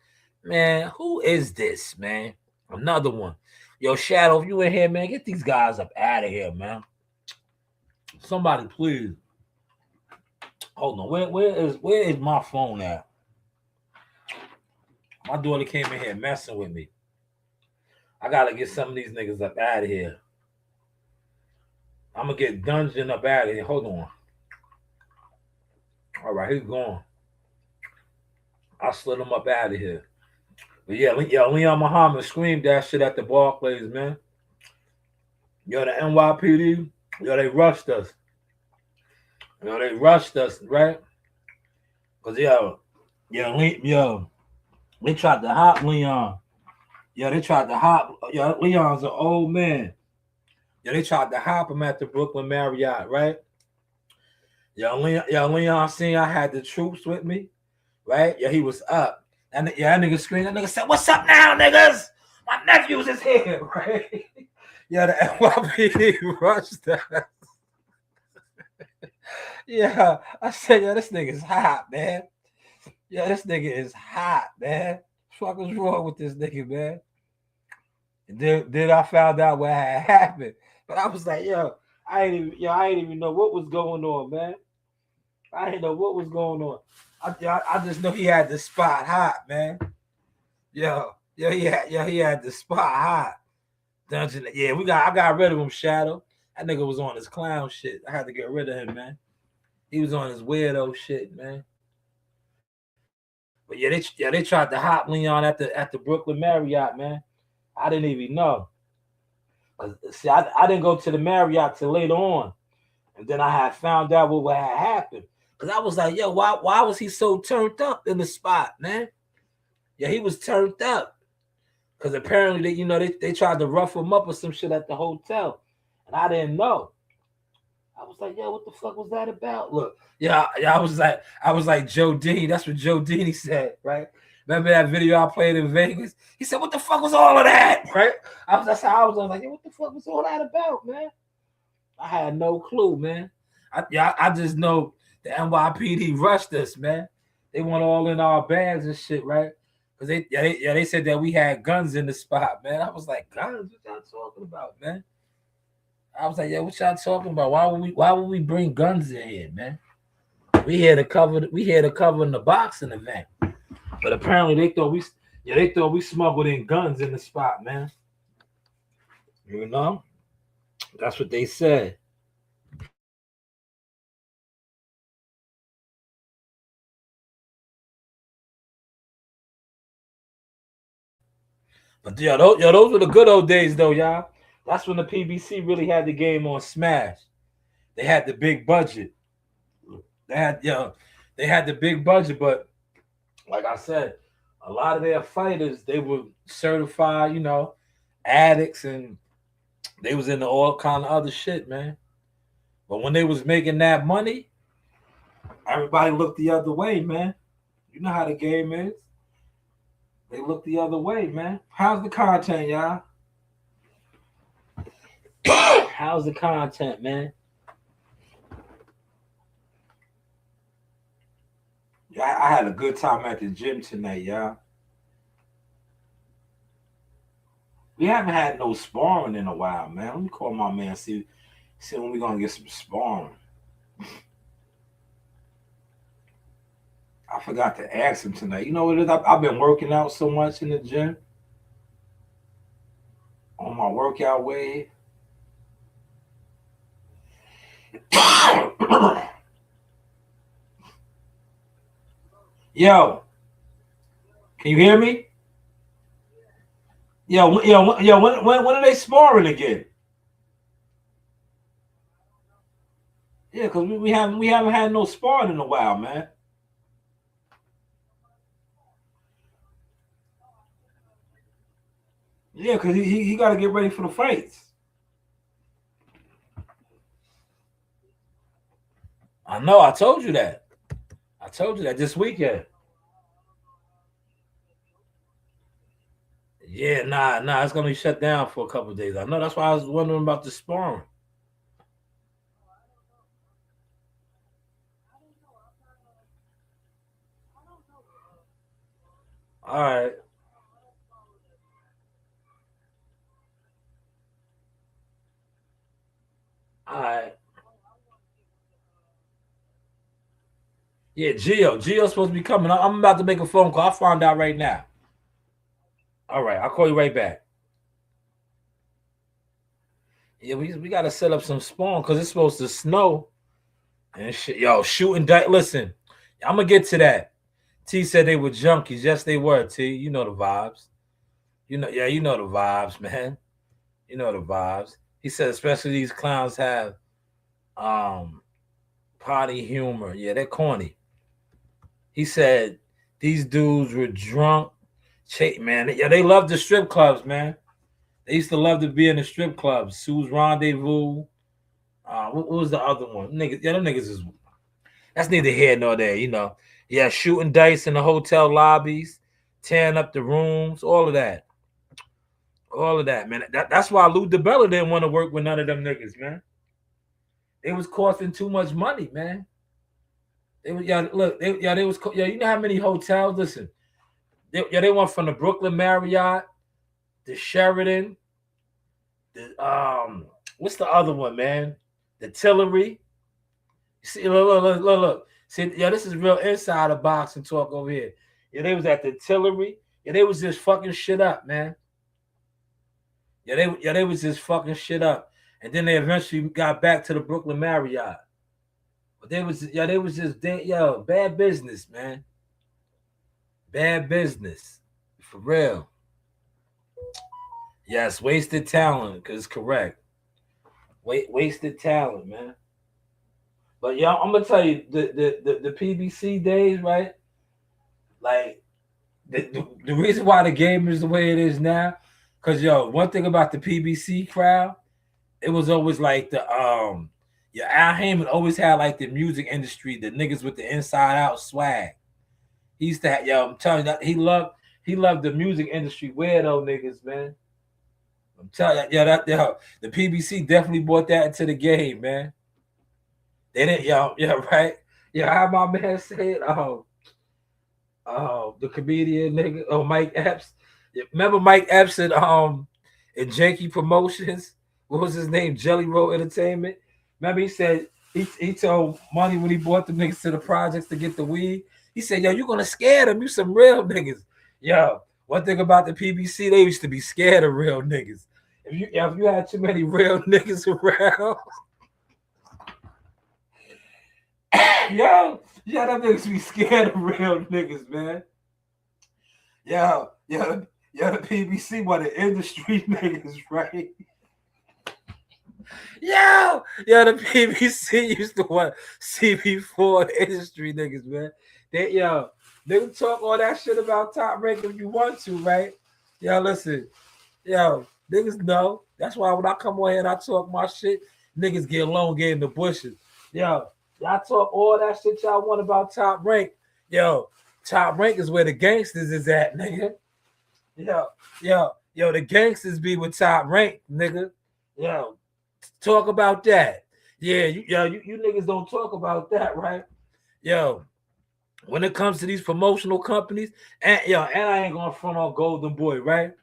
Man, who is this, man? Another one. Yo, Shadow, if you in here, man, get these guys up out of here, man. Somebody, please. Hold on. Where is my phone at? My daughter came in here messing with me. I gotta get some of these niggas up out of here. I'm gonna get Dungeon up out of here. Hold on. All right, he's gone. I slid him up out of here. But yeah, Leon Muhammad screamed that shit at the Barclays, man. Yo, the NYPD, yo, they rushed us. Yo, they rushed us, right? Cause they tried to hop Leon. Yo, they tried to hop. Yo, Leon's an old man. Yo, they tried to hop him at the Brooklyn Marriott, right? Yo, Leon seen I had the troops with me, right? Yeah, he was up. And that nigga screamed. That nigga said, "What's up now, niggas? My nephews is here, right?" Yeah, the NYPD rushed us. Yeah, I said, "Yo, this nigga's hot, man. Yeah, this nigga is hot, man. What the fuck is wrong with this nigga, man?" And then I found out what had happened, but I was like, "Yo, I ain't even know what was going on, man. I didn't know what was going on. I just know he had the spot hot, man. He had the spot hot. Dungeon, yeah, I got rid of him, Shadow. That nigga was on his clown shit. I had to get rid of him, man. He was on his weirdo shit, man. But they tried to hop Leon at the Brooklyn Marriott, man. I didn't even know. See, I didn't go to the Marriott till later on, and then I had found out what had happened. Cause I was like, yo, why was he so turned up in the spot, man? Yeah, he was turned up. Cause apparently they tried to rough him up or some shit at the hotel, and I didn't know. I was like, yo, what the fuck was that about? Look, yeah, I was like Joe Dean. That's what Joe Dean said, right? Remember that video I played in Vegas? He said, what the fuck was all of that, right? That's how I was like, yo, what the fuck was all that about, man? I had no clue, man. I just know the NYPD rushed us, man. They went all in our bags and shit, right? Because they said that we had guns in the spot, man. I was like, guns? What y'all talking about, man? I was like, yeah, what y'all talking about? Why would we bring guns in here, man? We here to cover in the boxing event. But apparently they thought we smuggled in guns in the spot, man. You know? That's what they said. But those were the good old days, though, y'all. That's when the PBC really had the game on smash. They had the big budget. They had the big budget, but like I said, a lot of their fighters, they were certified, addicts, and they was into all kind of other shit, man. But when they was making that money, everybody looked the other way, man. You know how the game is. They look the other way, man. How's the content, y'all? How's the content, man? Yeah, I had a good time at the gym tonight, y'all. We haven't had no sparring in a while, man. Let me call my man, see when we're gonna get some sparring. I forgot to ask him tonight. You know what it is? I've been working out so much in the gym. On my workout wave. Yo, can you hear me? Yo, when are they sparring again? Yeah, because we haven't had no sparring in a while, man. Yeah, because he got to get ready for the fights. I know. I told you that. This weekend. Yeah, nah. It's gonna be shut down for a couple of days. I know. That's why I was wondering about the sparring. All right. All right. Yeah, Gio's supposed to be coming. I'm about to make a phone call. I'll find out right now. All right, I'll call you right back. Yeah, we got to set up some spawn because it's supposed to snow and shit. Yo, shooting dice. Listen, I'm gonna get to that. T said they were junkies. Yes, they were. T, you know the vibes. You know the vibes, man. You know the vibes. He said, especially these clowns have potty humor. Yeah, they're corny. He said these dudes were drunk. Man, yeah, they love the strip clubs, man. They used to love to be in the strip clubs. Sue's Rendezvous. What was the other one? Niggas, yeah, them niggas is. That's neither here nor there, Yeah, shooting dice in the hotel lobbies, tearing up the rooms, all of that. All of that, man. That's why Lou DiBella didn't want to work with none of them niggas, man. It was costing too much money, man. They was you know how many hotels? Listen, they went from the Brooklyn Marriott, the Sheraton, the what's the other one, man? The Tillery. See, look. See, this is real insider boxing talk over here. Yeah, they was at the Tillery. Yeah, they was just fucking shit up, man. They was just fucking shit up. And then they eventually got back to the Brooklyn Marriott. But they was just bad business, man. Bad business. For real. Yes, wasted talent, cause correct. Wasted talent, man. But y'all, I'm gonna tell you the PBC days, right? Like the reason why the game is the way it is now, cause yo, one thing about the PBC crowd, it was always like yeah, Al Heyman always had like the music industry, the niggas with the inside out swag. He used to have, yo, I'm telling you that he loved the music industry weirdo niggas, man. I'm telling you, yeah, the PBC definitely brought that into the game, man. They didn't, yo, yeah, right. Yeah, how my man said, the comedian nigga, Mike Epps. Remember Mike Epps in Janky Promotions? What was his name? Jelly Roll Entertainment. Remember he said he told Money when he brought the niggas to the projects to get the weed. He said, "Yo, you gonna scare them? You some real niggas." Yo, one thing about the PBC, they used to be scared of real niggas. If you had too many real niggas around, yo, them niggas be scared of real niggas, man. Yo, the PBC one the industry niggas, right? The PBC used to want CB4 the industry niggas, man. They can talk all that shit about Top Rank if you want to, right? Yo, listen, niggas know. That's why when I come on here and I talk my shit, niggas get alone, get in the bushes. Y'all talk all that shit y'all want about Top Rank. Yo, Top Rank is where the gangsters is at, nigga. Yo, the gangsters be with Top Rank, nigga. Yo, talk about that. Yeah, you niggas don't talk about that, right? Yo, when it comes to these promotional companies, and I ain't gonna front on Golden Boy, right?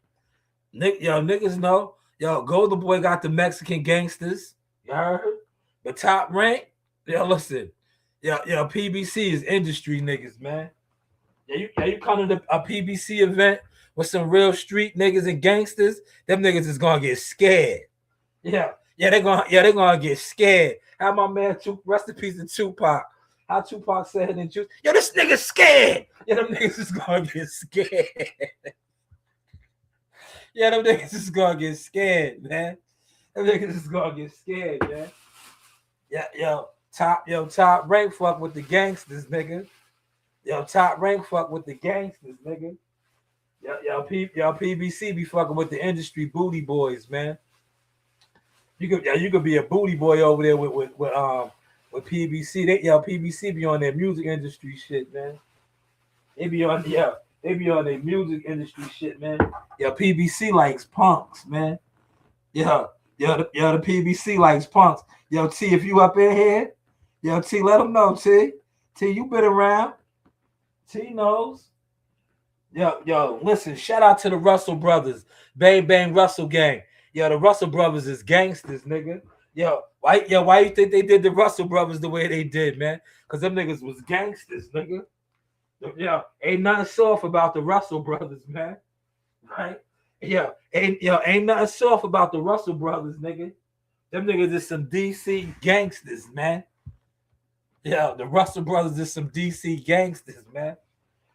Niggas know. Yo, Golden Boy got the Mexican gangsters. You heard? The Top Rank. Yo, listen. Yo, PBC is industry niggas, man. You come to a PBC event with some real street niggas and gangsters, them niggas is gonna get scared. They're gonna get scared. How my man rest in peace to Tupac. How Tupac said in Juice, yo, this nigga's scared. Yeah, them niggas is gonna get scared. Yeah, them niggas is gonna get scared, man. Them niggas is gonna get scared, man. Top Rank fuck with the gangsters, nigga. Top Rank fuck with the gangsters, nigga. PBC be fucking with the industry booty boys, man. You could be a booty boy over there with PBC. PBC be on their music industry shit, man. They be on their music industry shit, man. PBC likes punks, man. The PBC likes punks. T, if you up in here, T, let them know, T. T, you been around. T knows. Listen, shout out to the Russell brothers. Bang Bang Russell gang. The Russell brothers is gangsters, nigga. Why you think they did the Russell brothers the way they did, man? Because them niggas was gangsters, nigga. Ain't nothing soft about the Russell brothers, man. Right? Ain't nothing soft about the Russell brothers, nigga. Them niggas is some DC gangsters, man. The Russell brothers is some DC gangsters, man.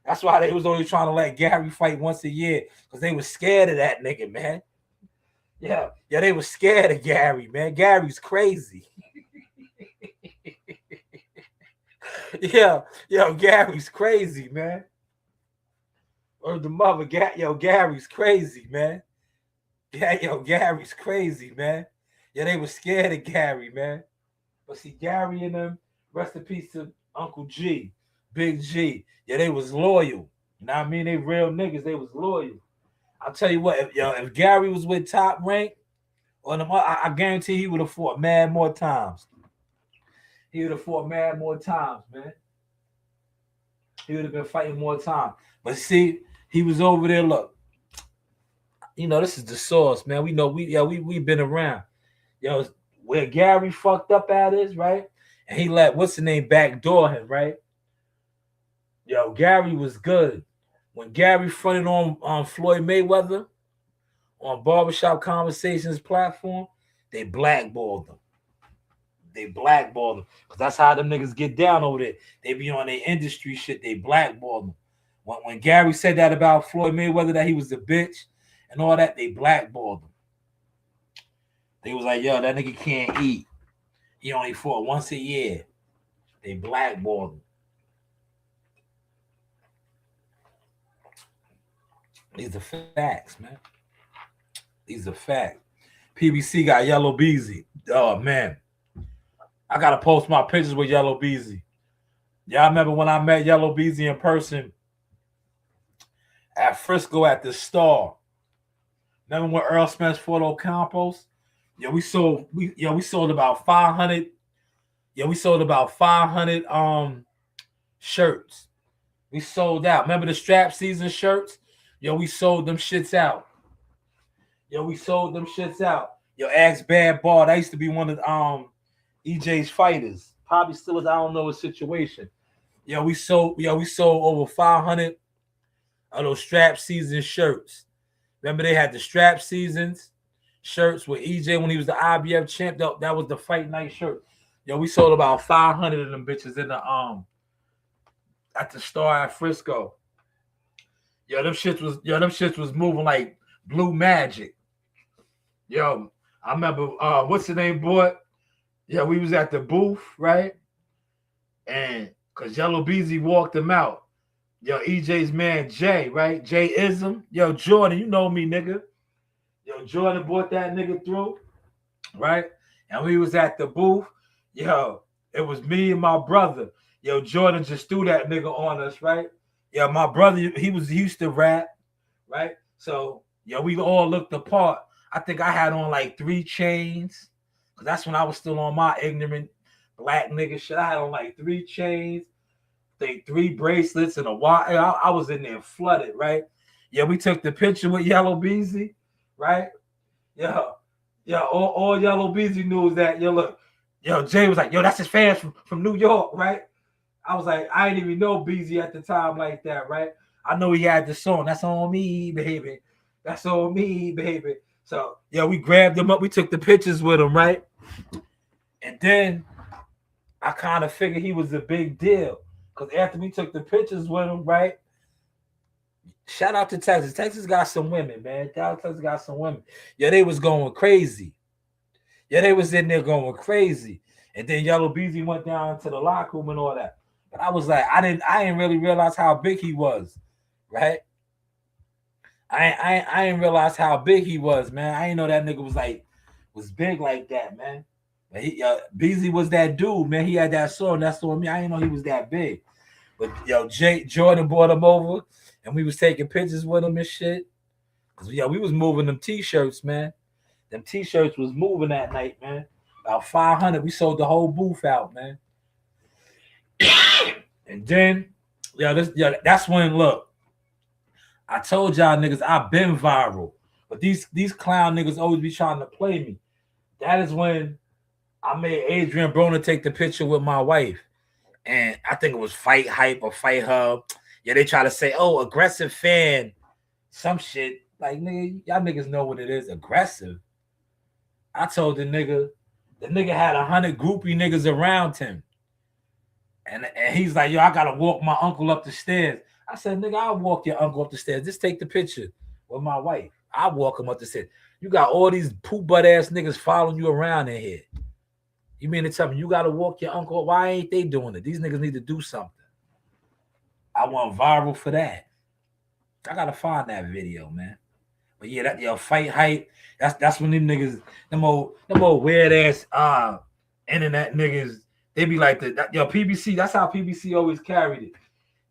That's why they was only trying to let Gary fight once a year, because they was scared of that nigga, man. They was scared of Gary, man. Gary's crazy. Gary's crazy, man. Or the mother, Gary's crazy, man. Gary's crazy, man. They was scared of Gary, man. But see, Gary and them, rest in peace to Uncle G, Big G. They was loyal. You know what I mean? They real niggas. They was loyal. I'll tell you what, if Gary was with Top Rank, I guarantee he would have fought mad more times. He would have fought mad more times, man. He would have been fighting more time. But see, he was over there. Look, this is the source, man. We know we've been around. Where Gary fucked up at is, right? And he let what's the name backdoor him, right? Gary was good. When Gary fronted on Floyd Mayweather on Barbershop Conversations platform, they blackballed them. Because that's how them niggas get down over there. They be on their industry shit. They blackball them. When Gary said that about Floyd Mayweather, that he was a bitch and all that, they blackballed him. They was like, yo, that nigga can't eat. He only fought once a year. They blackballed him. These are facts, man. These are facts. PBC got Yellow Beezy. Oh, man. I got to post my pictures with Yellow Beezy. Y'all remember when I met Yellow Beezy in person at Frisco at the Star? Remember when Earl Spence fought Ocampos? Yeah, we sold about 500. Yeah, we sold about 500 shirts. We sold out. Remember the strap season shirts? Yo, we sold them shits out. Yo, ask Bad Ball. That used to be one of EJ's fighters. Probably still is. I don't know his situation. Yo, we sold over 500 of those strap season shirts. Remember they had the strap seasons shirts with EJ when he was the IBF champ. That was the fight night shirt. Yo, we sold about 500 of them bitches in the at the Star at Frisco. Yo, them shits was moving like blue magic. Yo, I remember what's the name, boy? Yeah, we was at the booth, right? And cause Yellow Beezy walked him out. Yo, EJ's man Jay, right? Jay Ism. Yo, Jordan, you know me, nigga. Yo, Jordan brought that nigga through, right? And we was at the booth. Yo, it was me and my brother. Yo, Jordan just threw that nigga on us, right? Yeah, my brother, he used to rap, right? So, yo, we all looked apart. I think I had on like 3 chains, because that's when I was still on my ignorant black nigga shit. I had on like 3 chains, 3 bracelets, and a watch. I was in there flooded, right? Yeah, we took the picture with Yellow Beezy, right? Yeah, all Yellow Beezy knew was that, yo, look, yo, Jay was like, yo, that's his fans from New York, right? I was like, I didn't even know Beezy at the time like that, right? I know he had the song, That's On Me, Baby. That's on me, baby. So, yeah, we grabbed him up. We took the pictures with him, right? And then I kind of figured he was a big deal. Because after we took the pictures with him, right? Shout out to Texas. Texas got some women, man. Texas got some women. Yeah, they was going crazy. Yeah, they was in there going crazy. And then Yellow Beezy went down to the locker room and all that. But I was like, I didn't really realize how big he was, right? I didn't realize how big he was, man. I didn't know that nigga was big like that, man. But Beezy was that dude, man. He had that song. That's on me. I didn't know he was that big. But yo, Jordan brought him over, and we was taking pictures with him and shit. Cause we was moving them t-shirts, man. Them t-shirts was moving that night, man. About 500. We sold the whole booth out, man. And then, that's when, look, I told y'all niggas I've been viral. But these clown niggas always be trying to play me. That is when I made Adrian Broner take the picture with my wife. And I think it was Fight Hype or Fight Hub. Yeah, they try to say, oh, aggressive fan. Some shit. Like, nigga, y'all niggas know what it is. Aggressive. I told the nigga had 100 groupie niggas around him. And he's like, yo, I got to walk my uncle up the stairs. I said, nigga, I'll walk your uncle up the stairs. Just take the picture with my wife. I'll walk him up the stairs. You got all these poop butt ass niggas following you around in here. You mean to tell me you got to walk your uncle? Why ain't they doing it? These niggas need to do something. I went viral for that. I got to find that video, man. But yeah, that Fight Hype. That's when them niggas, them old weird ass internet niggas, they be like PBC. That's how PBC always carried it.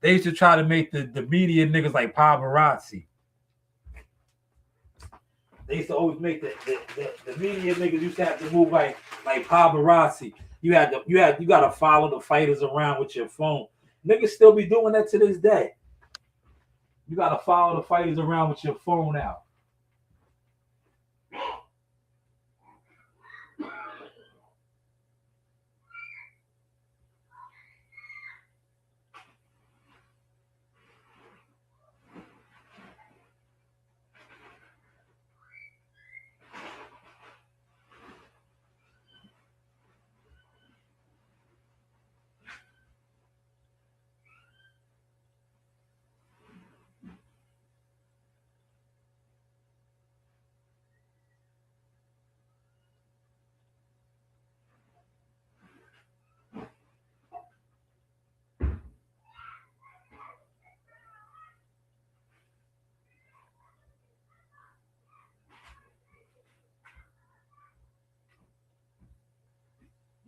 They used to try to make the media niggas like paparazzi. They used to always make the media niggas used to have to move like paparazzi. You got to follow the fighters around with your phone. Niggas still be doing that to this day. You got to follow the fighters around with your phone out.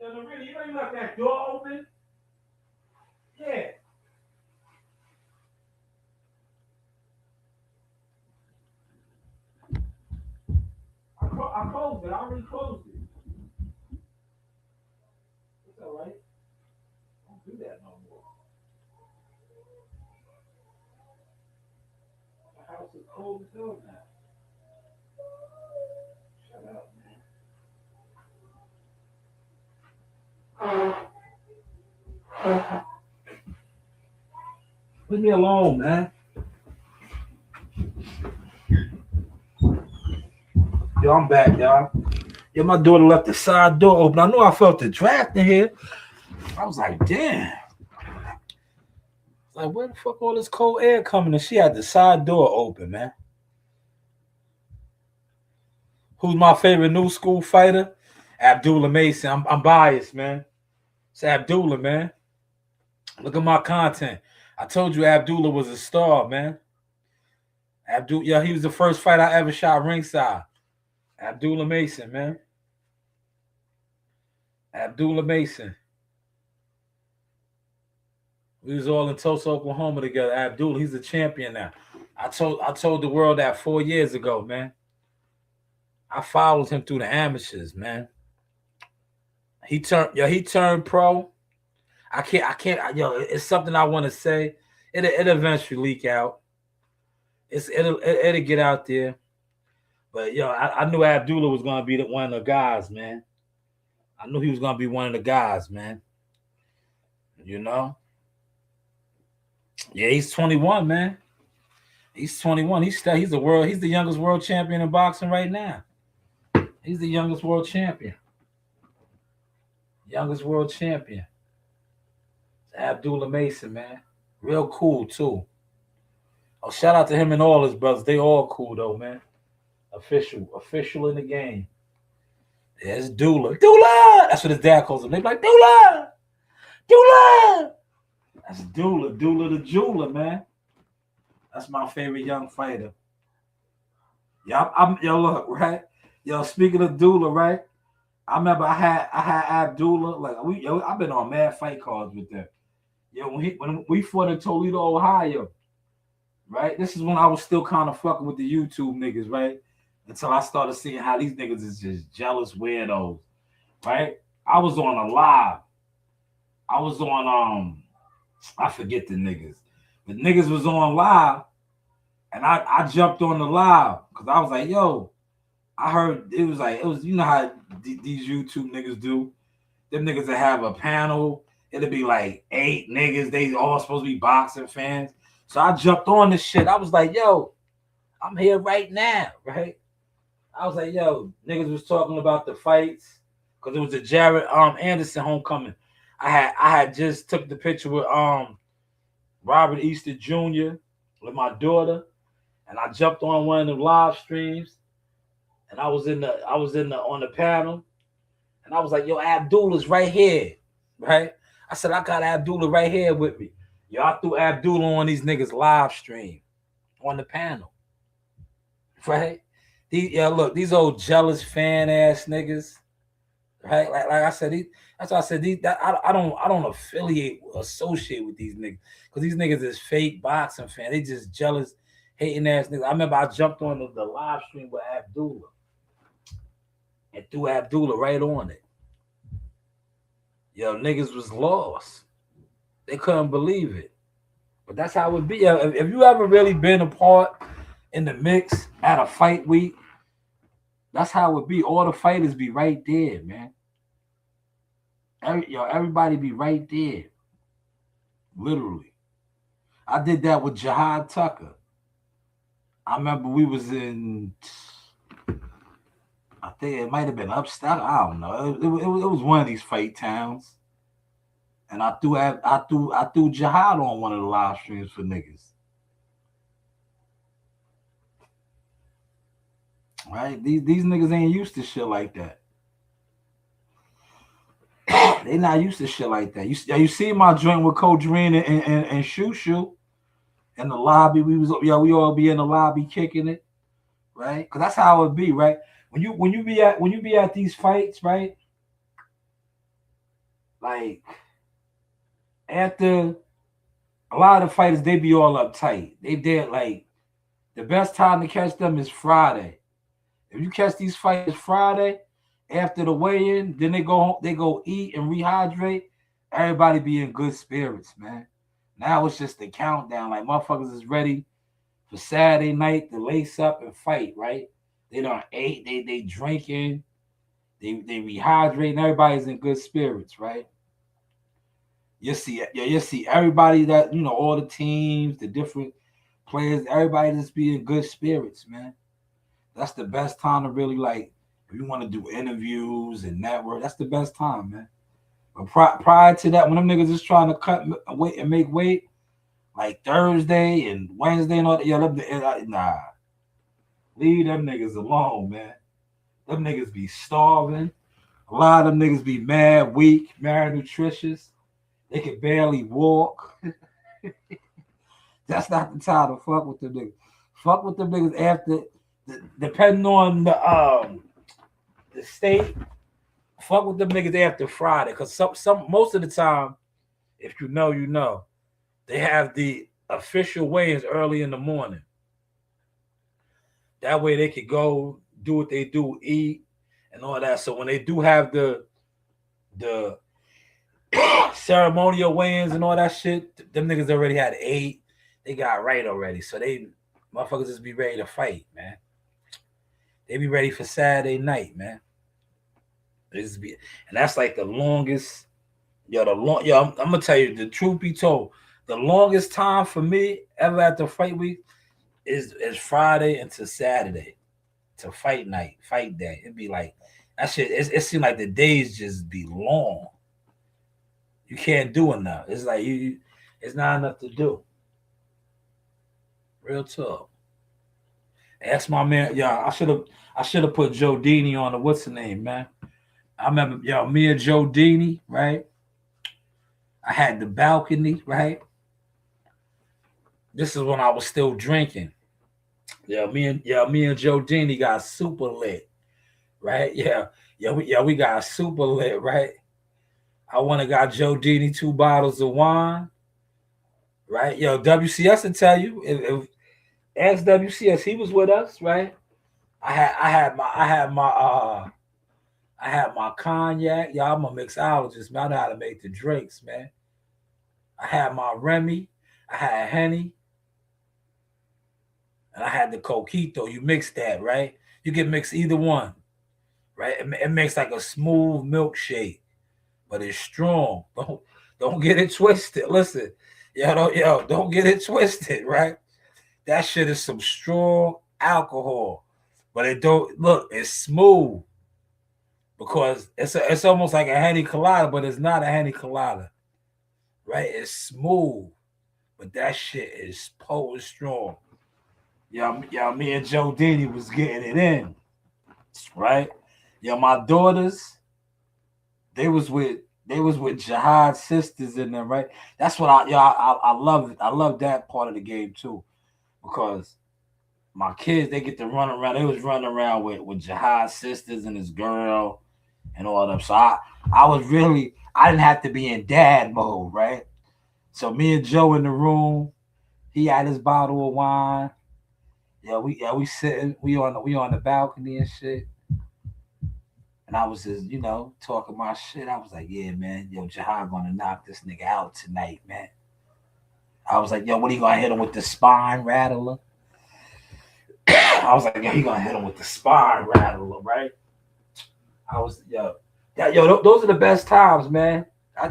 Yo, really, you know you left that door open? Yeah. I closed it. I already closed it. It's all right. Don't do that no more. The house is cold as hell now. Shut up, man. Leave me alone, man. Yo, I'm back, y'all. Yo, my daughter left the side door open. I knew I felt the draft in here. I was like, damn. Like, where the fuck all this cold air coming? And she had the side door open, man. Who's my favorite new school fighter? Abdullah Mason. I'm biased, man. It's Abdullah, man. Look at my content. I told you Abdullah was a star, man. Yeah, he was the first fight I ever shot ringside. Abdullah Mason, man. Abdullah Mason. We was all in Tulsa, Oklahoma together. Abdullah, he's a champion now. I told the world that 4 years ago, man. I followed him through the amateurs, man. He turned pro. I can't. It's something I want to say. It'll eventually leak out. It'll get out there. But I knew Abdullah was gonna be one of the guys, man. I knew he was gonna be one of the guys, man. You know? Yeah, he's 21, man. He's 21. He's the youngest world champion in boxing right now. He's the youngest world champion. Youngest world champion. It's Abdullah Mason, man. Real cool, too. Oh, shout out to him and all his brothers. They all cool, though, man. Official in the game. Yeah, it's Dula. Dula! That's what his dad calls him. They be like, Dula! Dula! That's Dula the jeweler, man. That's my favorite young fighter. Yo, look, right? Yo, speaking of Dula, right? I remember I had Abdullah. Like I've been on mad fight cards with them. Yo, when we fought in Toledo, Ohio, right? This is when I was still kind of fucking with the YouTube niggas, right? Until I started seeing how these niggas is just jealous weirdos, right? I was on a live. I was on I forget the niggas. The niggas was on live, and I jumped on the live because I was like, yo, I heard it was you know how these YouTube niggas do. Them niggas that have a panel, it'll be like 8 niggas. They all supposed to be boxing fans. So I jumped on this shit. I was like, yo, I'm here right now, right? I was like, yo, niggas was talking about the fights because it was a Jared Anderson homecoming. I had just took the picture with Robert Easter Jr. with my daughter, and I jumped on one of the live streams, and I was on the panel, and I was like, yo, Abdullah's right here, right? I said, I got Abdullah right here with me. Yo, I threw Abdullah on these niggas live stream on the panel, right? Look, these old jealous fan ass niggas, right? Like I said, that's why I said I don't associate with these niggas because these niggas is fake boxing fans. They just jealous, hating ass niggas. I remember I jumped on the live stream with Abdullah and threw Abdullah right on it. Yo, niggas was lost. They couldn't believe it. But that's how it would be. If you ever really been a part in the mix at a fight week, that's how it would be. All the fighters be right there, man. Everybody be right there. Literally. I did that with Jihad Tucker. I remember we was in, I think it might have been Upstate. I don't know. It was one of these fight towns. And I threw Jihad on one of the live streams for niggas. Right? These niggas ain't used to shit like that. They not used to shit like that. You see my joint with Coach Reen and Shoo in the lobby. We all be in the lobby kicking it, right? Because that's how it be, right? When you be at these fights, right? like after a lot of the fighters, they be all uptight. They did like the best time to catch them is Friday. If you catch these fighters Friday after the weigh-in, then they go home, they go eat and rehydrate. Everybody be in good spirits, man. Now it's just the countdown. Like motherfuckers is ready for Saturday night to lace up and fight, right? They done ate, they drinking, they rehydrating. Everybody's in good spirits, right? You see everybody that all the teams, the different players, everybody just be in good spirits, man. That's the best time to really like. If you want to do interviews and network, that's the best time, man. But prior to that, when them niggas is trying to cut weight and make weight, like Thursday and Wednesday and all that, nah. Leave them niggas alone, man. Them niggas be starving. A lot of them niggas be mad, weak, malnutritious. They can barely walk. That's not the time to fuck with them niggas. Fuck with them niggas after, depending on the state. Fuck with them niggas after Friday, cause some most of the time, if you know, they have the official weigh-ins early in the morning. That way they could go do what they do, eat and all that. So when they do have the ceremonial weigh-ins and all that shit, them niggas already had 8. They got right already. So they motherfuckers just be ready to fight, man. They be ready for Saturday night, man. And that's like the longest. I'm gonna tell you the truth be told. The longest time for me ever at the fight week is Friday into Saturday to fight night, fight day. It'd be like that shit. It seems like the days just be long. You can't do enough. It's like it's not enough to do. Real talk. Ask my man. I should have put Joe Dini on the what's the name, man. I remember, me and Joe Dini, right? I had the balcony, right? This is when I was still drinking. Me and Joe Dini got super lit, right? We got super lit, right? I went and got Joe Dini 2 bottles of wine, right? WCS will tell you. If ask WCS, he was with us, right? I had my cognac. I'm a mixologist, man. I know how to make the drinks, man. I had my Remy. I had Henny. And I had the Coquito. You mix that, right? You can mix either one, right? It makes like a smooth milkshake, but it's strong. Don't get it twisted. Listen, don't get it twisted, right? That shit is some strong alcohol, but it don't look. It's smooth. Because it's almost like a Henny Colada, but it's not a Henny Colada, right? It's smooth, but that shit is potent strong. Me and Joe Dini was getting it in, right? My daughters, they was with Jihad sisters in them, right? That's what I love it. I love that part of the game too, because my kids, they get to run around. They was running around with Jihad sisters and his girl and all them. So I didn't have to be in dad mode, right? So me and Joe in the room, he had his bottle of wine. We sitting, we on the balcony and shit. And I was just, talking my shit. I was like, yeah, man, Jihad gonna knock this nigga out tonight, man. I was like, what are you gonna hit him with the spine rattler? I was like, he gonna hit him with the spine rattler, right? I was, those are the best times, man.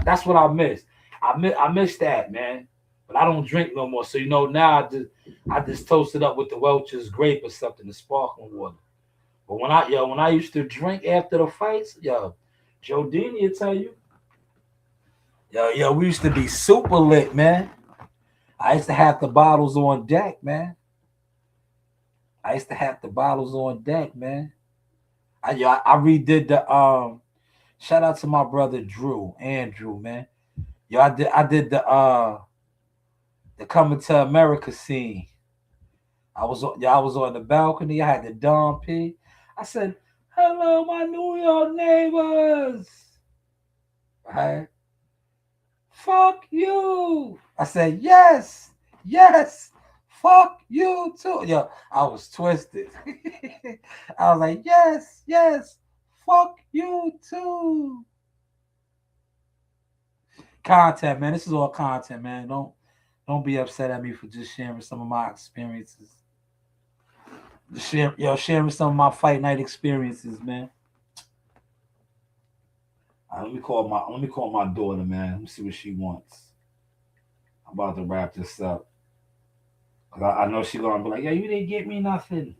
That's what I miss. I miss that, man. But I don't drink no more. So now I just toast it up with the Welch's grape or something, the sparkling water. But when I used to drink after the fights, Joe Dini will tell you, we used to be super lit, man. I used to have the bottles on deck, man. I redid the shout out to my brother Andrew, man. I did the Coming to America scene. I was on the balcony. I had the Dom P. I said, "Hello, my New York neighbors." Right? fuck you. I said, yes, fuck you too. Yo, I was twisted. I was like, yes, fuck you too. Content, man. This is all content, man. Don't be upset at me for just sharing some of my experiences. Sharing some of my fight night experiences, man. Let me call my daughter, man. Let me see what she wants. I'm about to wrap this up. I know she's gonna be like, "Yeah, you didn't get me nothing."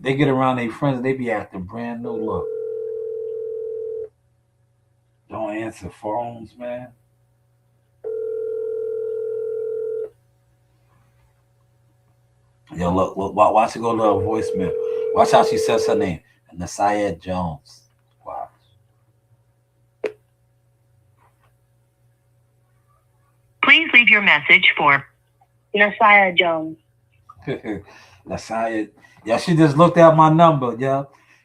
They get around their friends, they be acting brand new. Look, don't answer phones, man. Yo, look, watch it go to her voicemail. Watch how she says her name, Nasaya Jones. Watch. Please leave your message for Nasaya Jones. Nasaya, yeah, she just looked at my number,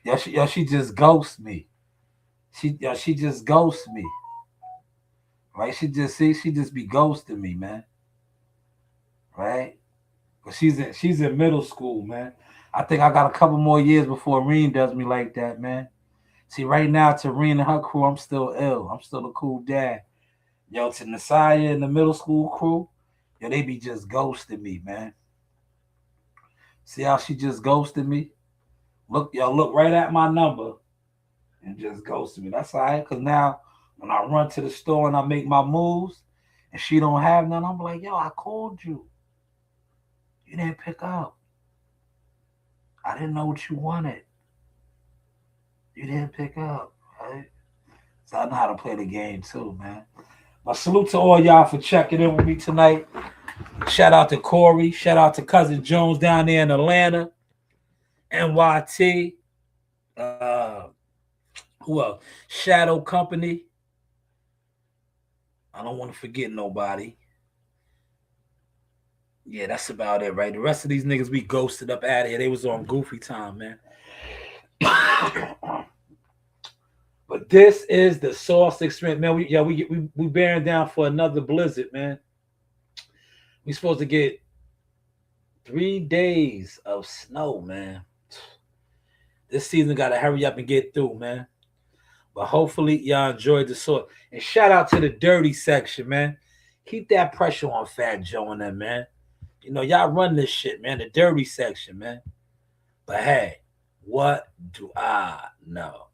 she just ghosts me. She just ghosts me. Right? She just be ghosting me, man. Right? But she's in middle school, man. I think I got a couple more years before Reen does me like that, man. See, right now to Reen and her crew, I'm still ill. I'm still a cool dad. Yo, to Nasaya and the middle school crew, yo, they be just ghosting me, man. See how she just ghosted me? Look right at my number and just ghosted me. That's all right, because now when I run to the store and I make my moves and she don't have none, I'm like, yo, I called you. You didn't pick up. I didn't know what you wanted. You didn't pick up, right? So I know how to play the game too, man. But salute to all y'all for checking in with me tonight. Shout out to Corey. Shout out to Cousin Jones down there in Atlanta. NYT. Who else? Shadow Company. I don't want to forget nobody. Yeah, that's about it, right? The rest of these niggas we ghosted up out of here. They was on goofy time, man. But this is the Sauce Experience, man. We bearing down for another blizzard, man. We supposed to get 3 days of snow, man. This season got to hurry up and get through, man. But hopefully y'all enjoyed the Sauce. And shout out to the dirty section, man. Keep that pressure on Fat Joe and them, man. You know, y'all run this shit, man. The dirty section, man. But hey, what do I know?